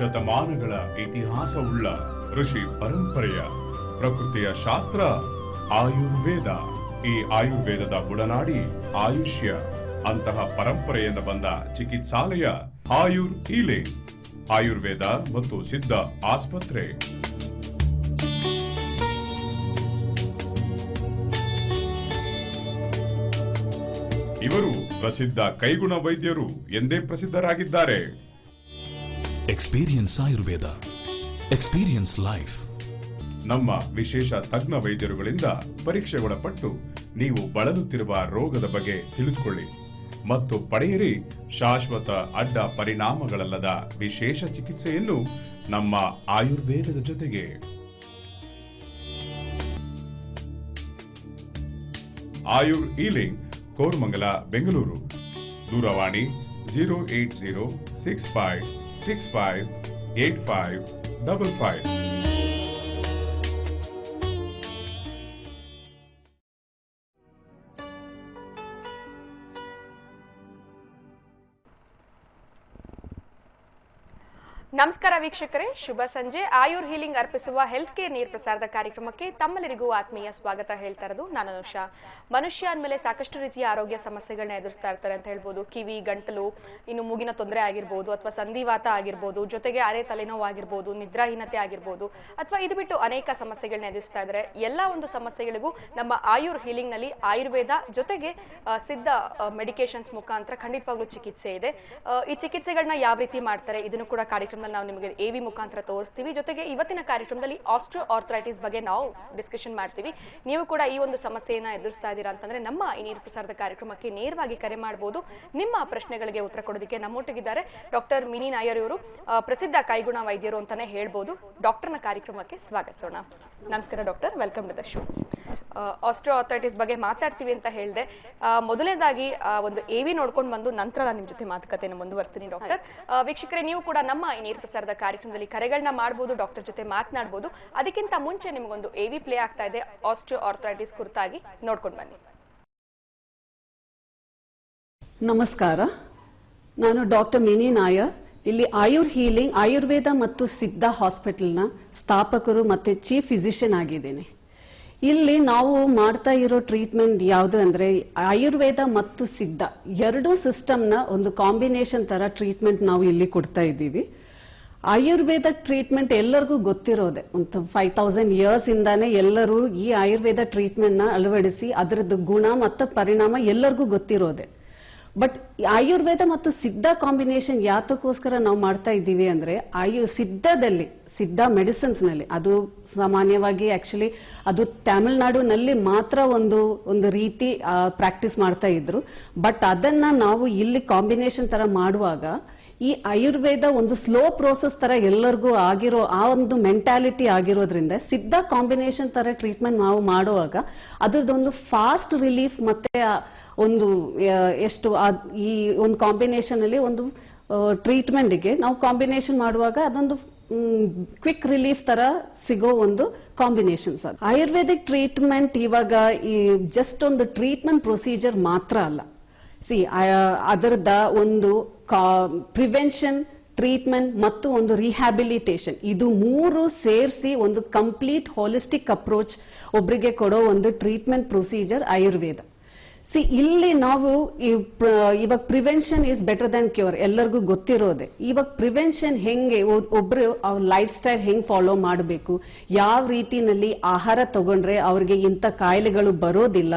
ಶತಮಾನಗಳ ಇತಿಹಾಸವುಳ್ಳ ಋಷಿ ಪರಂಪರೆಯ ಪ್ರಕೃತಿಯ ಶಾಸ್ತ್ರ ಆಯುರ್ವೇದ. ಈ ಆಯುರ್ವೇದದ ಬುಡನಾಡಿ ಆಯುಷ್ಯ. ಅಂತಹ ಪರಂಪರೆಯಿಂದ ಬಂದ ಚಿಕಿತ್ಸಾಲಯ ಆಯುರ್ ಹೀಲಿಂಗ್, ಆಯುರ್ವೇದ ಮತ್ತು ಸಿದ್ಧ ಆಸ್ಪತ್ರೆ. ಇವರು ಪ್ರಸಿದ್ಧ ಕೈಗುಣ ವೈದ್ಯರು ಎಂದೇ ಪ್ರಸಿದ್ಧರಾಗಿದ್ದಾರೆ. Experience Ayurveda, experience life. ನಮ್ಮ ವಿಶೇಷ ತಜ್ಞ ವೈದ್ಯರುಗಳಿಂದ ಪರೀಕ್ಷೆಗೊಳಪಟ್ಟು ನೀವು ಬಳಲುತ್ತಿರುವ ರೋಗದ ಬಗ್ಗೆ ತಿಳಿದುಕೊಳ್ಳಿ ಮತ್ತು ಪಡೆಯಿರಿ ಶಾಶ್ವತ ಅಡ್ಡ ಪರಿಣಾಮಗಳಲ್ಲದ ವಿಶೇಷ ಚಿಕಿತ್ಸೆಯನ್ನು ನಮ್ಮ ಆಯುರ್ವೇದದ ಜೊತೆಗೆ. ಆಯುರ್ ಹೀಲಿಂಗ್, ಕೋರಮಂಗಲ, ಬೆಂಗಳೂರು. ದೂರವಾಣಿ 08065658555. ನಮಸ್ಕಾರ ವೀಕ್ಷಕರೇ, ಶುಭ ಸಂಜೆ. ಆಯುರ್ ಹೀಲಿಂಗ್ ಅರ್ಪಿಸುವ ಹೆಲ್ತ್ ಕೇರ್ ನೀರ್ ಪ್ರಸಾರದ ಕಾರ್ಯಕ್ರಮಕ್ಕೆ ತಮ್ಮೆಲ್ಲರಿಗೂ ಆತ್ಮೀಯ ಸ್ವಾಗತ ಹೇಳ್ತಾ ಇರೋದು ನಾನು ಅನುಷಾ. ಮನುಷ್ಯ ಅಂದಮೇಲೆ ಸಾಕಷ್ಟು ರೀತಿಯ ಆರೋಗ್ಯ ಸಮಸ್ಯೆಗಳನ್ನ ಎದುರಿಸ್ತಾ ಇರ್ತಾರೆ ಅಂತ ಹೇಳ್ಬೋದು. ಕಿವಿ, ಗಂಟಲು, ಇನ್ನು ಮೂಗಿನ ತೊಂದರೆ ಆಗಿರ್ಬೋದು, ಅಥವಾ ಸಂಧಿವಾತ ಆಗಿರ್ಬೋದು, ಜೊತೆಗೆ ಅರೆ ತಲೆನೋವು ಆಗಿರ್ಬೋದು, ನಿದ್ರಾಹೀನತೆ ಆಗಿರ್ಬೋದು, ಅಥವಾ ಇದು ಬಿಟ್ಟು ಅನೇಕ ಸಮಸ್ಯೆಗಳನ್ನ ಎದುರಿಸ್ತಾ ಇದ್ದಾರೆ. ಎಲ್ಲ ಒಂದು ಸಮಸ್ಯೆಗಳಿಗೂ ನಮ್ಮ ಆಯುರ್ ಹೀಲಿಂಗ್ ನಲ್ಲಿ ಆಯುರ್ವೇದ ಜೊತೆಗೆ ಸಿದ್ಧ ಮೆಡಿಕೇಶನ್ಸ್ ಮುಖಾಂತರ ಖಂಡಿತವಾಗ್ಲೂ ಚಿಕಿತ್ಸೆ ಇದೆ. ಈ ಚಿಕಿತ್ಸೆಗಳನ್ನ ಯಾವ ರೀತಿ ಮಾಡ್ತಾರೆ ಇದನ್ನು ಕೂಡ ಕಾರ್ಯಕ್ರಮ ನಾವು ನಿಮಗೆ ಎವಿ ಮುಖಾಂತರ ತೋರಿಸ್ತೀವಿ. ಜೊತೆಗೆ ಇವತ್ತಿನ ಕಾರ್ಯಕ್ರಮದಲ್ಲಿ ಆಸ್ಟ್ರೋ ಆರ್ಥರೈಟಿಸ್ ಬಗ್ಗೆ ನಾವು ಡಿಸ್ಕಷನ್ ಮಾಡ್ತೀವಿ. ನೀವು ಕೂಡ ಈ ಒಂದು ಸಮಸ್ಯೆಯನ್ನ ಎದುರಿಸ್ತಾ ಇದ್ದೀರಾ ಅಂತಂದ್ರೆ ನಮ್ಮ ಈ ನೀರು ಪ್ರಸಾರದ ಕಾರ್ಯಕ್ರಮಕ್ಕೆ ನೇರವಾಗಿ ಕರೆ ಮಾಡಬಹುದು. ನಿಮ್ಮ ಪ್ರಶ್ನೆಗಳಿಗೆ ಉತ್ತರ ಕೊಡೋದಕ್ಕೆ ನಮ್ಮೊಟ್ಟಿಗಿದ್ದಾರೆ ಡಾಕ್ಟರ್ ಮಿನಿ ನಾಯರ್. ಇವರು ಪ್ರಸಿದ್ಧ ಕೈಗುಣ ವೈದ್ಯರು ಅಂತಾನೆ ಹೇಳ್ಬೋದು. ಡಾಕ್ಟರ್ನ ಕಾರ್ಯಕ್ರಮಕ್ಕೆ ಸ್ವಾಗತಿಸೋಣ. ನಮಸ್ಕಾರ doctor, welcome to the show. Osteoarthritis ಬಗ್ಗೆ ಮಾತಾಡ್ತೀವಿ ಅಂತ ಹೇಳಿದೆ. ಮೊದಲನೇದಾಗಿ ಒಂದು ಎವಿ ನೋಡ್ಕೊಂಡು ಬಂದು ನಂತರ ನಾನು ನಿಮ್ಮ ಜೊತೆ ಮಾತುಕತೆಯನ್ನು ಮುಂದುವರಿಸ್ತೀನಿ ಡಾಕ್ಟರ್. ವೀಕ್ಷಕರೇ, ನೀವು ಕೂಡ ನಮ್ಮ ಈ ನೀರು ಪ್ರಸಾರದ ಕಾರ್ಯಕ್ರಮದಲ್ಲಿ ಕರೆಗಳನ್ನ ಮಾಡಬಹುದು, ಡಾಕ್ಟರ್ ಜೊತೆ ಮಾತನಾಡಬಹುದು. ಅದಕ್ಕಿಂತ ಮುಂಚೆ ನಿಮಗೊಂದು ಎವಿ ಪ್ಲೇ ಆಗ್ತಾ ಇದೆ ಆಸ್ಟ್ರೋ ಆರ್ಥರೈಟಿಸ್ ಕುರಿತಾಗಿ, ನೋಡ್ಕೊಂಡು ಬನ್ನಿ. ನಮಸ್ಕಾರ, ನಾನು ಡಾಕ್ಟರ್ ಮಿನಿ ನಾಯರ್. ಇಲ್ಲಿ ಆಯುರ್ ಹೀಲಿಂಗ್, ಆಯುರ್ವೇದ ಮತ್ತು ಸಿದ್ಧ ಹಾಸ್ಪಿಟಲ್ನ ಸ್ಥಾಪಕರು ಮತ್ತು ಚೀಫ್ ಫಿಸಿಷಿಯನ್ ಆಗಿದ್ದೇನೆ. ಇಲ್ಲಿ ನಾವು ಮಾಡ್ತಾ ಇರೋ ಟ್ರೀಟ್ಮೆಂಟ್ ಯಾವುದು ಅಂದ್ರೆ ಆಯುರ್ವೇದ ಮತ್ತು ಸಿದ್ಧ ಎರಡೂ ಸಿಸ್ಟಮ್ನ ಒಂದು ಕಾಂಬಿನೇಷನ್ ತರ ಟ್ರೀಟ್ಮೆಂಟ್ ನಾವು ಇಲ್ಲಿ ಕೊಡ್ತಾ ಇದ್ದೀವಿ. ಆಯುರ್ವೇದ ಟ್ರೀಟ್ಮೆಂಟ್ ಎಲ್ಲರಿಗೂ ಗೊತ್ತಿರೋದೆ, ಒಂದು 5000 ಇಯರ್ಸ್ ಇಂದಾನೆ ಎಲ್ಲರೂ ಈ ಆಯುರ್ವೇದ ಟ್ರೀಟ್ಮೆಂಟ್ ನ ಅಳವಡಿಸಿ ಅದರದ್ದು ಗುಣ ಮತ್ತು ಪರಿಣಾಮ ಎಲ್ಲರಿಗೂ ಗೊತ್ತಿರೋದೆ. ಬಟ್ ಆಯುರ್ವೇದ ಮತ್ತು ಸಿದ್ಧ ಕಾಂಬಿನೇಷನ್ ಯಾತಕ್ಕೋಸ್ಕರ ನಾವು ಮಾಡ್ತಾ ಇದ್ದೀವಿ ಅಂದ್ರೆ ಸಿದ್ಧದಲ್ಲಿ, ಸಿದ್ಧ ಮೆಡಿಸಿನ್ಸ್ ನಲ್ಲಿ ಅದು ಸಾಮಾನ್ಯವಾಗಿ ಆಕ್ಚುಲಿ ಅದು ತಮಿಳುನಾಡಿನಲ್ಲಿ ಮಾತ್ರ ಒಂದು ರೀತಿ ಪ್ರಾಕ್ಟೀಸ್ ಮಾಡ್ತಾ ಇದ್ರು. ಬಟ್ ಅದನ್ನ ನಾವು ಇಲ್ಲಿ ಕಾಂಬಿನೇಷನ್ ತರ ಮಾಡುವಾಗ ಈ ಆಯುರ್ವೇದ ಒಂದು ಸ್ಲೋ ಪ್ರೋಸೆಸ್ ತರ ಎಲ್ಲರಿಗೂ ಆಗಿರೋ ಆ ಒಂದು ಮೆಂಟಾಲಿಟಿ ಆಗಿರೋದ್ರಿಂದ ಸಿದ್ಧ ಕಾಂಬಿನೇಷನ್ ತರ ಟ್ರೀಟ್ಮೆಂಟ್ ನಾವು ಮಾಡುವಾಗ ಅದರದೊಂದು ಫಾಸ್ಟ್ ರಿಲೀಫ್ ಮತ್ತೆ ಒಂದು ಎಷ್ಟು ಈ ಒಂದು ಕಾಂಬಿನೇಷನ್ ಅಲ್ಲಿ ಒಂದು ಟ್ರೀಟ್ಮೆಂಟ್ಗೆ ನಾವು ಕಾಂಬಿನೇಷನ್ ಮಾಡುವಾಗ ಅದೊಂದು ಕ್ವಿಕ್ ರಿಲೀಫ್ ತರ ಸಿಗೋ ಒಂದು ಕಾಂಬಿನೇಷನ್ಸ್. ಆಯುರ್ವೇದಿಕ್ ಟ್ರೀಟ್ಮೆಂಟ್ ಇವಾಗ ಈ ಜಸ್ಟ್ ಒಂದು ಟ್ರೀಟ್ಮೆಂಟ್ ಪ್ರೊಸೀಜರ್ ಮಾತ್ರ ಅಲ್ಲ. ಅದರದ ಒಂದು ಪ್ರಿವೆನ್ಷನ್, ಟ್ರೀಟ್ಮೆಂಟ್ ಮತ್ತು ಒಂದು ರಿಹ್ಯಾಬಿಲಿಟೇಷನ್, ಇದು ಮೂರು ಸೇರಿಸಿ ಒಂದು ಕಂಪ್ಲೀಟ್ ಹೋಲಿಸ್ಟಿಕ್ ಅಪ್ರೋಚ್ ಒಬ್ಬರಿಗೆ ಕೊಡೋ ಒಂದು ಟ್ರೀಟ್ಮೆಂಟ್ ಪ್ರೊಸೀಜರ್ ಆಯುರ್ವೇದ. ಇಲ್ಲಿ ನಾವು ಇವಾಗ prevention is better than cure ಎಲ್ಲರಿಗೂ ಗೊತ್ತಿರೋದೆ. ಇವಾಗ ಪ್ರಿವೆನ್ಷನ್ ಹೆಂಗೆ ಒಬ್ರು ಅವ್ರ ಲೈಫ್ ಸ್ಟೈಲ್ ಹೆಂಗ್ ಫಾಲೋ ಮಾಡಬೇಕು, ಯಾವ ರೀತಿನಲ್ಲಿ ಆಹಾರ ತಗೊಂಡ್ರೆ ಅವ್ರಿಗೆ ಇಂಥ ಕಾಯಿಲೆಗಳು ಬರೋದಿಲ್ಲ,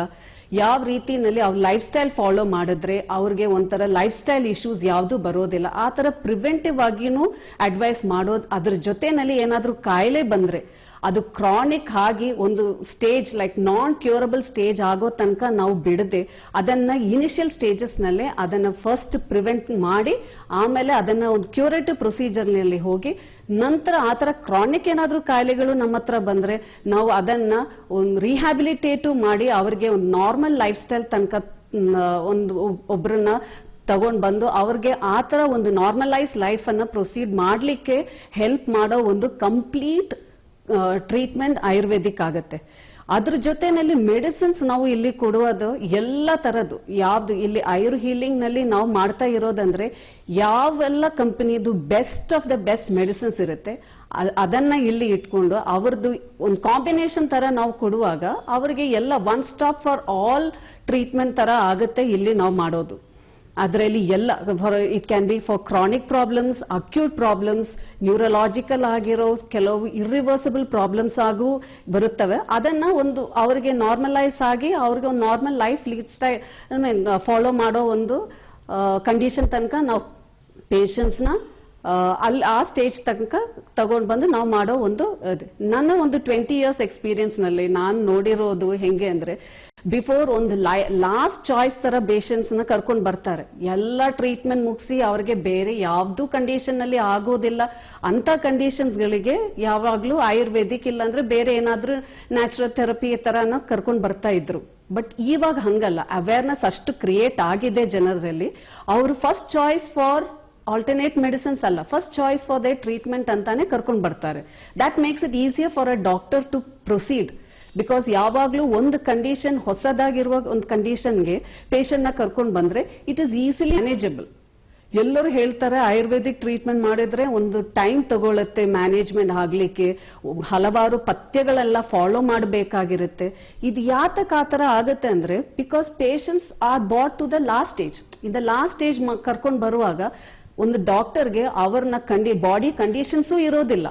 ಯಾವ ರೀತಿನಲ್ಲಿ ಅವ್ರ ಲೈಫ್ ಸ್ಟೈಲ್ ಫಾಲೋ ಮಾಡಿದ್ರೆ ಅವ್ರಿಗೆ ಒಂಥರ ಲೈಫ್ ಸ್ಟೈಲ್ ಇಶ್ಯೂಸ್ ಯಾವುದು ಬರೋದಿಲ್ಲ, ಆ ತರ ಪ್ರಿವೆಂಟಿವ್ ಆಗಿನೂ ಅಡ್ವೈಸ್ ಮಾಡೋದು. ಅದ್ರ ಜೊತೆನಲ್ಲಿ ಏನಾದ್ರೂ ಕಾಯಿಲೆ ಬಂದ್ರೆ ಅದು ಕ್ರಾನಿಕ್ ಆಗಿ ಒಂದು ಸ್ಟೇಜ್ ಲೈಕ್ ನಾನ್ ಕ್ಯೂರಬಲ್ ಸ್ಟೇಜ್ ಆಗೋ ತನಕ ನಾವು ಬಿಡದೆ ಅದನ್ನ ಇನಿಷಿಯಲ್ ಸ್ಟೇಜಸ್ ನಲ್ಲೇ ಅದನ್ನ ಫಸ್ಟ್ ಪ್ರಿವೆಂಟ್ ಮಾಡಿ ಆಮೇಲೆ ಅದನ್ನ ಒಂದು ಕ್ಯೂರೇಟಿವ್ ಪ್ರೊಸೀಜರ್ ನಲ್ಲಿ ಹೋಗಿ ನಂತರ ಆತರ ಕ್ರಾನಿಕ್ ಏನಾದ್ರೂ ಕಾಯಿಲೆಗಳು ನಮ್ಮ ಹತ್ರ ಬಂದ್ರೆ ನಾವು ಅದನ್ನ ಒಂದು ರಿಹ್ಯಾಬಿಲಿಟೇಟಿವ್ ಮಾಡಿ ಅವರಿಗೆ ಒಂದು ನಾರ್ಮಲ್ ಲೈಫ್ ಸ್ಟೈಲ್ ತನಕ ಒಂದು ಒಬ್ಬರನ್ನ ತಗೊಂಡ್ ಬಂದು ಅವ್ರಿಗೆ ಆ ತರ ಒಂದು ನಾರ್ಮಲೈಸ್ ಲೈಫ್ ಅನ್ನ ಪ್ರೊಸೀಡ್ ಮಾಡ್ಲಿಕ್ಕೆ ಹೆಲ್ಪ್ ಮಾಡೋ ಒಂದು ಕಂಪ್ಲೀಟ್ ಟ್ರೀಟ್ಮೆಂಟ್ ಆಯುರ್ವೇದಿಕ್ ಆಗುತ್ತೆ. ಅದ್ರ ಜೊತೆನಲ್ಲಿ ಮೆಡಿಸಿನ್ಸ್ ನಾವು ಇಲ್ಲಿ ಕೊಡುವುದು ಎಲ್ಲ ತರದ್ದು ಯಾವ್ದು ಇಲ್ಲಿ ಆಯುರ್ ಹೀಲಿಂಗ್ ನಲ್ಲಿ ನಾವು ಮಾಡ್ತಾ ಇರೋದಂದ್ರೆ ಯಾವೆಲ್ಲ ಕಂಪನಿದು best of the best medicines ಇರುತ್ತೆ ಅದನ್ನ ಇಲ್ಲಿ ಇಟ್ಕೊಂಡು ಅವ್ರದ್ದು ಒಂದು ಕಾಂಬಿನೇಷನ್ ತರ ನಾವು ಕೊಡುವಾಗ ಅವರಿಗೆ ಎಲ್ಲ one stop for all treatment ತರ ಆಗುತ್ತೆ ಇಲ್ಲಿ ನಾವು ಮಾಡೋದು. ಅದರಲ್ಲಿ ಎಲ್ಲ it can B for chronic problems, acute problems, neurological ಆಗಿರೋ ಕೆಲವು ಇರ್ರಿವರ್ಸಿಬಲ್ ಪ್ರಾಬ್ಲಮ್ಸ್ ಆಗು ಬರುತ್ತವೆ. ಅದನ್ನ ಒಂದು ಅವರಿಗೆ ನಾರ್ಮಲೈಸ್ ಆಗಿ ಅವ್ರಿಗೆ ಒಂದು normal life lead style follow ಮಾಡೋ ಒಂದು ಕಂಡೀಷನ್ ತನಕ ನಾವು ಪೇಷಂಟ್ಸ್ನ ಅಲ್ಲಿ ಆ ಸ್ಟೇಜ್ ತನಕ ತಗೊಂಡು ಬಂದು ನಾವು ಮಾಡೋ ಒಂದು ನನ್ನ ಒಂದು 20 years ಎಕ್ಸ್ಪೀರಿಯನ್ಸ್ ನಲ್ಲಿ ನಾನು ನೋಡಿರೋದು ಹೆಂಗೆ ಅಂದ್ರೆ ಬಿಫೋರ್ ಒಂದು ಲಾಸ್ಟ್ ಚಾಯ್ಸ್ ತರ ಪೇಷಂಟ್ಸ್ ನ ಕರ್ಕೊಂಡು ಬರ್ತಾರೆ. ಎಲ್ಲ ಟ್ರೀಟ್ಮೆಂಟ್ ಮುಗಿಸಿ ಅವ್ರಿಗೆ ಬೇರೆ ಯಾವ್ದು ಕಂಡೀಷನ್ ನಲ್ಲಿ ಆಗೋದಿಲ್ಲ ಅಂತ ಕಂಡೀಷನ್ಸ್ ಗಳಿಗೆ ಯಾವಾಗ್ಲೂ ಆಯುರ್ವೇದಿಕ್ ಇಲ್ಲ ಅಂದ್ರೆ ಬೇರೆ ಏನಾದ್ರೂ ನ್ಯಾಚುರಲ್ ಥೆರಪಿ ತರನ ಕರ್ಕೊಂಡು ಬರ್ತಾ ಇದ್ರು. ಬಟ್ ಇವಾಗ ಹಂಗಲ್ಲ, ಅವೇರ್ನೆಸ್ ಅಷ್ಟು ಕ್ರಿಯೇಟ್ ಆಗಿದೆ ಜನರಲ್ಲಿ. ಅವರು first choice for alternate medicines ಅಲ್ಲ, first choice for the treatment ಅಂತಾನೆ ಕರ್ಕೊಂಡು ಬರ್ತಾರೆ. That makes it easier for a doctor to proceed. Because ಯಾವಾಗ್ಲೂ ಒಂದು ಕಂಡೀಷನ್ ಹೊಸದಾಗಿರುವ ಒಂದು ಕಂಡೀಷನ್ಗೆ ಪೇಷಂಟ್ ನ ಕರ್ಕೊಂಡು ಬಂದ್ರೆ ಇಟ್ ಇಸ್ ಈಸಿಲಿ ಮ್ಯಾನೇಜಬಲ್. ಎಲ್ಲರೂ ಹೇಳ್ತಾರೆ ಆಯುರ್ವೇದಿಕ್ ಟ್ರೀಟ್ಮೆಂಟ್ ಮಾಡಿದ್ರೆ ಒಂದು ಟೈಮ್ ತಗೊಳುತ್ತೆ ಮ್ಯಾನೇಜ್ಮೆಂಟ್ ಆಗ್ಲಿಕ್ಕೆ, ಹಲವಾರು ಪಥ್ಯಗಳೆಲ್ಲ ಫಾಲೋ ಮಾಡಬೇಕಾಗಿರುತ್ತೆ. ಇದು ಯಾತಕ ಆ ತರ ಆಗುತ್ತೆ ಅಂದ್ರೆ because patients are brought to the last stage. In the last stage ಕರ್ಕೊಂಡು ಬರುವಾಗ ಒಂದು ಡಾಕ್ಟರ್ಗೆ ಅವ್ರನ್ನ ಬಾಡಿ ಕಂಡೀಷನ್ಸು ಇರೋದಿಲ್ಲ,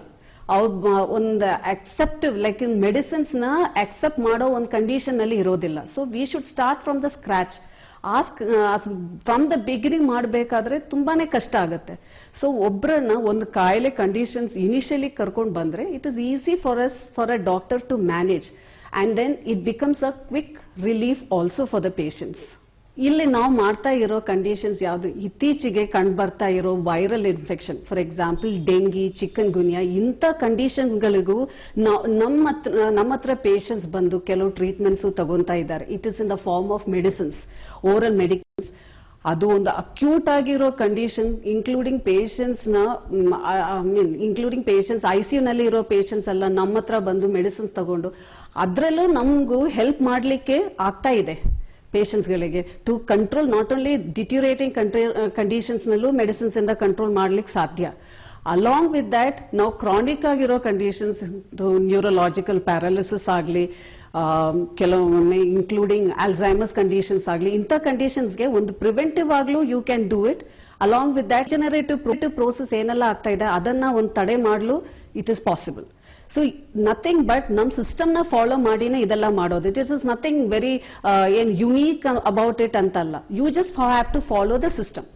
ಒಂದು ಅಕ್ಸೆಪ್ಟಿವ್ ಲೈಕ್ ಮೆಡಿಸಿನ್ಸ್ ನ ಅಕ್ಸೆಪ್ಟ್ ಮಾಡೋ ಒಂದು ಕಂಡೀಷನ್ ಅಲ್ಲಿ ಇರೋದಿಲ್ಲ. So we should start from the scratch. From the beginning ಮಾಡಬೇಕಾದ್ರೆ ತುಂಬಾನೇ ಕಷ್ಟ ಆಗುತ್ತೆ. ಸೊ ಒಬ್ಬರನ್ನ ಒಂದು ಕಾಯಿಲೆ ಕಂಡೀಷನ್ಸ್ ಇನಿಷಿಯಲಿ ಕರ್ಕೊಂಡು ಬಂದ್ರೆ it is easy for a doctor to manage and then it becomes a quick relief also for the patients. ಇಲ್ಲಿ ನಾವು ಮಾಡ್ತಾ ಇರೋ ಕಂಡೀಷನ್ಸ್ ಯಾವುದು, ಇತ್ತೀಚೆಗೆ ಕಂಡು ಬರ್ತಾ ಇರೋ viral infection, for example dengue, chikungunya, ಇಂಥ ಕಂಡೀಷನ್ಗಳಿಗೂ ನಮ್ಮ ಹತ್ರ ಪೇಷಂಟ್ಸ್ ಬಂದು ಕೆಲವು ಟ್ರೀಟ್ಮೆಂಟ್ಸು ತಗೊಂತಾ ಇದ್ದಾರೆ. It is in the form of medicines, oral medicines. ಅದು ಒಂದು ಅಕ್ಯೂಟ್ ಆಗಿರೋ ಕಂಡೀಷನ್, ಇನ್ಕ್ಲೂಡಿಂಗ್ ಪೇಷಂಟ್ಸ್ ICU ನಲ್ಲಿ ಇರೋ ಪೇಷಂಟ್ಸ್ ಎಲ್ಲ ನಮ್ಮ ಹತ್ರ ಬಂದು ಮೆಡಿಸಿನ್ಸ್ ತಗೊಂಡು ಅದರಲ್ಲೂ ನಮಗೂ ಹೆಲ್ಪ್ ಮಾಡಲಿಕ್ಕೆ ಆಗ್ತಾ ಇದೆ ಪೇಷಂಟ್ಸ್ಗಳಿಗೆ to control not only deteriorating conditions ನಲ್ಲೂ ಮೆಡಿಸಿನ್ಸ್ ಇಂದ ಕಂಟ್ರೋಲ್ ಮಾಡ್ಲಿಕ್ಕೆ ಸಾಧ್ಯ. ಅಲಾಂಗ್ ವಿತ್ ದಟ್ ನಾವು ಕ್ರಾನಿಕ್ ಆಗಿರೋ ಕಂಡೀಷನ್ಸ್, ನ್ಯೂರಲಾಜಿಕಲ್ ಪ್ಯಾರಾಲಿಸಿಸ್ ಆಗಲಿ, ಕೆಲವೊಮ್ಮೆ ಇನ್ಕ್ಲೂಡಿಂಗ್ ಅಲ್ಝೈಮರ್ಸ್ ಕಂಡೀಷನ್ಸ್ ಆಗಲಿ, ಇಂಥ ಕಂಡೀಷನ್ಸ್ಗೆ ಒಂದು ಪ್ರಿವೆಂಟಿವ್ ಆಗ್ಲೂ you can do it. Along with that generative process ಏನೆಲ್ಲ ಆಗ್ತಾ ಇದೆ ಅದನ್ನ ಒಂದು ತಡೆ ಮಾಡಲು it is possible. So nothing but ನಮ್ ಸಿಸ್ಟಮ್ ನ ಫಾಲೋ ಮಾಡಿನೇ ಇದೆಲ್ಲ ಮಾಡೋದು. ಇಟ್ ಇಸ್ ನಥಿಂಗ್ ವೆರಿ ಏನ್ ಯುನೀಕ್ ಅಬೌಟ್ ಇಟ್ ಅಂತಲ್ಲ. You just have to follow the system.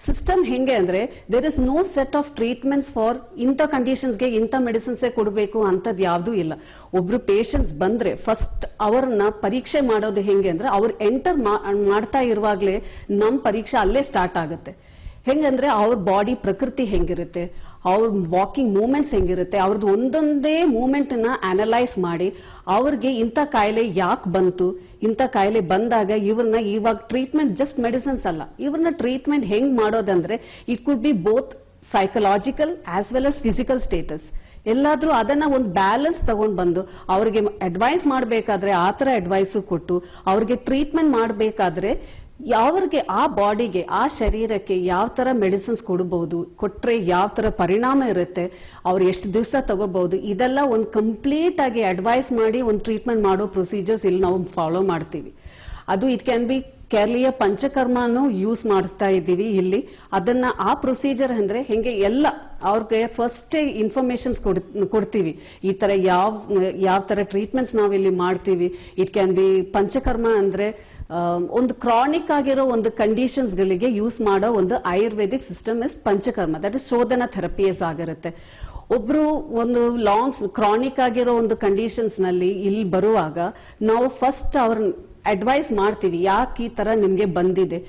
System ಹೆಂಗೆ ಅಂದ್ರೆ there is no set of treatments for ಇಂಥ ಕಂಡೀಷನ್ಸ್ಗೆ ಇಂಥ ಮೆಡಿಸಿನ್ಸೇ ಕೊಡಬೇಕು ಅಂತದ್ ಯಾವ್ದೂ ಇಲ್ಲ. ಒಬ್ರು ಪೇಷಂಟ್ಸ್ ಬಂದ್ರೆ ಫಸ್ಟ್ ಅವ್ರನ್ನ ಪರೀಕ್ಷೆ ಮಾಡೋದು ಹೆಂಗೆ ಅಂದ್ರೆ ಅವ್ರು ಎಂಟರ್ ಮಾಡ್ತಾ ಇರುವಾಗ್ಲೇ ನಮ್ ಪರೀಕ್ಷೆ ಅಲ್ಲೇ ಸ್ಟಾರ್ಟ್ ಆಗುತ್ತೆ. ಹೆಂಗಂದ್ರೆ ಅವ್ರ ಬಾಡಿ ಪ್ರಕೃತಿ ಹೆಂಗಿರುತ್ತೆ, ಅವ್ರ ವಾಕಿಂಗ್ ಮೂವ್ಮೆಂಟ್ಸ್ ಹೆಂಗಿರುತ್ತೆ, ಅವ್ರದ್ದು ಒಂದೊಂದೇ ಮೂವ್ಮೆಂಟ್ ನ ಅನಲೈಸ್ ಮಾಡಿ ಅವ್ರಿಗೆ ಇಂಥ ಕಾಯಿಲೆ ಯಾಕೆ ಬಂತು, ಇಂಥ ಕಾಯಿಲೆ ಬಂದಾಗ ಇವ್ರನ್ನ ಇವಾಗ ಟ್ರೀಟ್ಮೆಂಟ್ ಜಸ್ಟ್ ಮೆಡಿಸಿನ್ಸ್ ಅಲ್ಲ, ಇವ್ರನ್ನ ಟ್ರೀಟ್ಮೆಂಟ್ ಹೆಂಗ್ ಮಾಡೋದಂದ್ರೆ it could be both psychological as well as physical status. ಎಲ್ಲಾದ್ರೂ ಅದನ್ನ ಒಂದು ಬ್ಯಾಲೆನ್ಸ್ ತಗೊಂಡ್ ಬಂದು ಅವ್ರಿಗೆ ಅಡ್ವೈಸ್ ಮಾಡಬೇಕಾದ್ರೆ ಆ ತರ ಅಡ್ವೈಸು ಕೊಟ್ಟು ಅವ್ರಿಗೆ ಟ್ರೀಟ್ಮೆಂಟ್ ಮಾಡಬೇಕಾದ್ರೆ ಅವ್ರಿಗೆ ಆ ಬಾಡಿಗೆ ಆ ಶರೀರಕ್ಕೆ ಯಾವ ತರ ಮೆಡಿಸಿನ್ಸ್ ಕೊಡಬಹುದು, ಕೊಟ್ರೆ ಯಾವ ತರ ಪರಿಣಾಮ ಇರುತ್ತೆ, ಅವ್ರು ಎಷ್ಟು ದಿವಸ ತಗೋಬಹುದು, ಇದೆಲ್ಲ ಒಂದು ಕಂಪ್ಲೀಟ್ ಆಗಿ ಅಡ್ವೈಸ್ ಮಾಡಿ ಒಂದು ಟ್ರೀಟ್ಮೆಂಟ್ ಮಾಡೋ ಪ್ರೊಸೀಜರ್ಸ್ ಇಲ್ಲಿ ನಾವು ಫಾಲೋ ಮಾಡ್ತೀವಿ. ಅದು ಇಟ್ ಕ್ಯಾನ್ ಬಿ ಕೇರಳೀಯ ಪಂಚಕರ್ಮನೂ ಯೂಸ್ ಮಾಡ್ತಾ ಇದ್ದೀವಿ ಇಲ್ಲಿ. ಅದನ್ನ ಆ ಪ್ರೊಸೀಜರ್ ಅಂದ್ರೆ ಹೆಂಗೆ ಎಲ್ಲ ಅವ್ರಿಗೆ ಫಸ್ಟ್ ಇನ್ಫಾರ್ಮೇಶನ್ಸ್ ಕೊಡ್ತೀವಿ, ಈ ತರ ಯಾವ ತರ ಟ್ರೀಟ್ಮೆಂಟ್ಸ್ ನಾವಿಲ್ಲಿ ಮಾಡ್ತೀವಿ. ಇಟ್ ಕ್ಯಾನ್ ಬಿ ಪಂಚಕರ್ಮ ಅಂದ್ರೆ ಒಂದು ಕ್ರಾನಿಕ್ ಆಗಿರೋ ಒಂದು ಕಂಡೀಷನ್ಸ್ ಗಳಿಗೆ ಯೂಸ್ ಮಾಡೋ ಒಂದು Ayurvedic system is panchakarma, that is ಶೋಧನ ಥೆರಪೀಸ್ ಆಗಿರುತ್ತೆ. ಒಬ್ರು ಒಂದು ಲಾಂಗ್ ಕ್ರಾನಿಕ್ ಆಗಿರೋ ಒಂದು ಕಂಡೀಷನ್ಸ್ ನಲ್ಲಿ ಇಲ್ಲಿ ಬರುವಾಗ ನಾವು ಫಸ್ಟ್ ಅವ್ರ ಅಡ್ವೈಸ್ ಮಾಡ್ತೀವಿ, ಯಾಕೆ ಈ ತರ ನಿಮ್ಗೆ ಬಂದಿದೆ,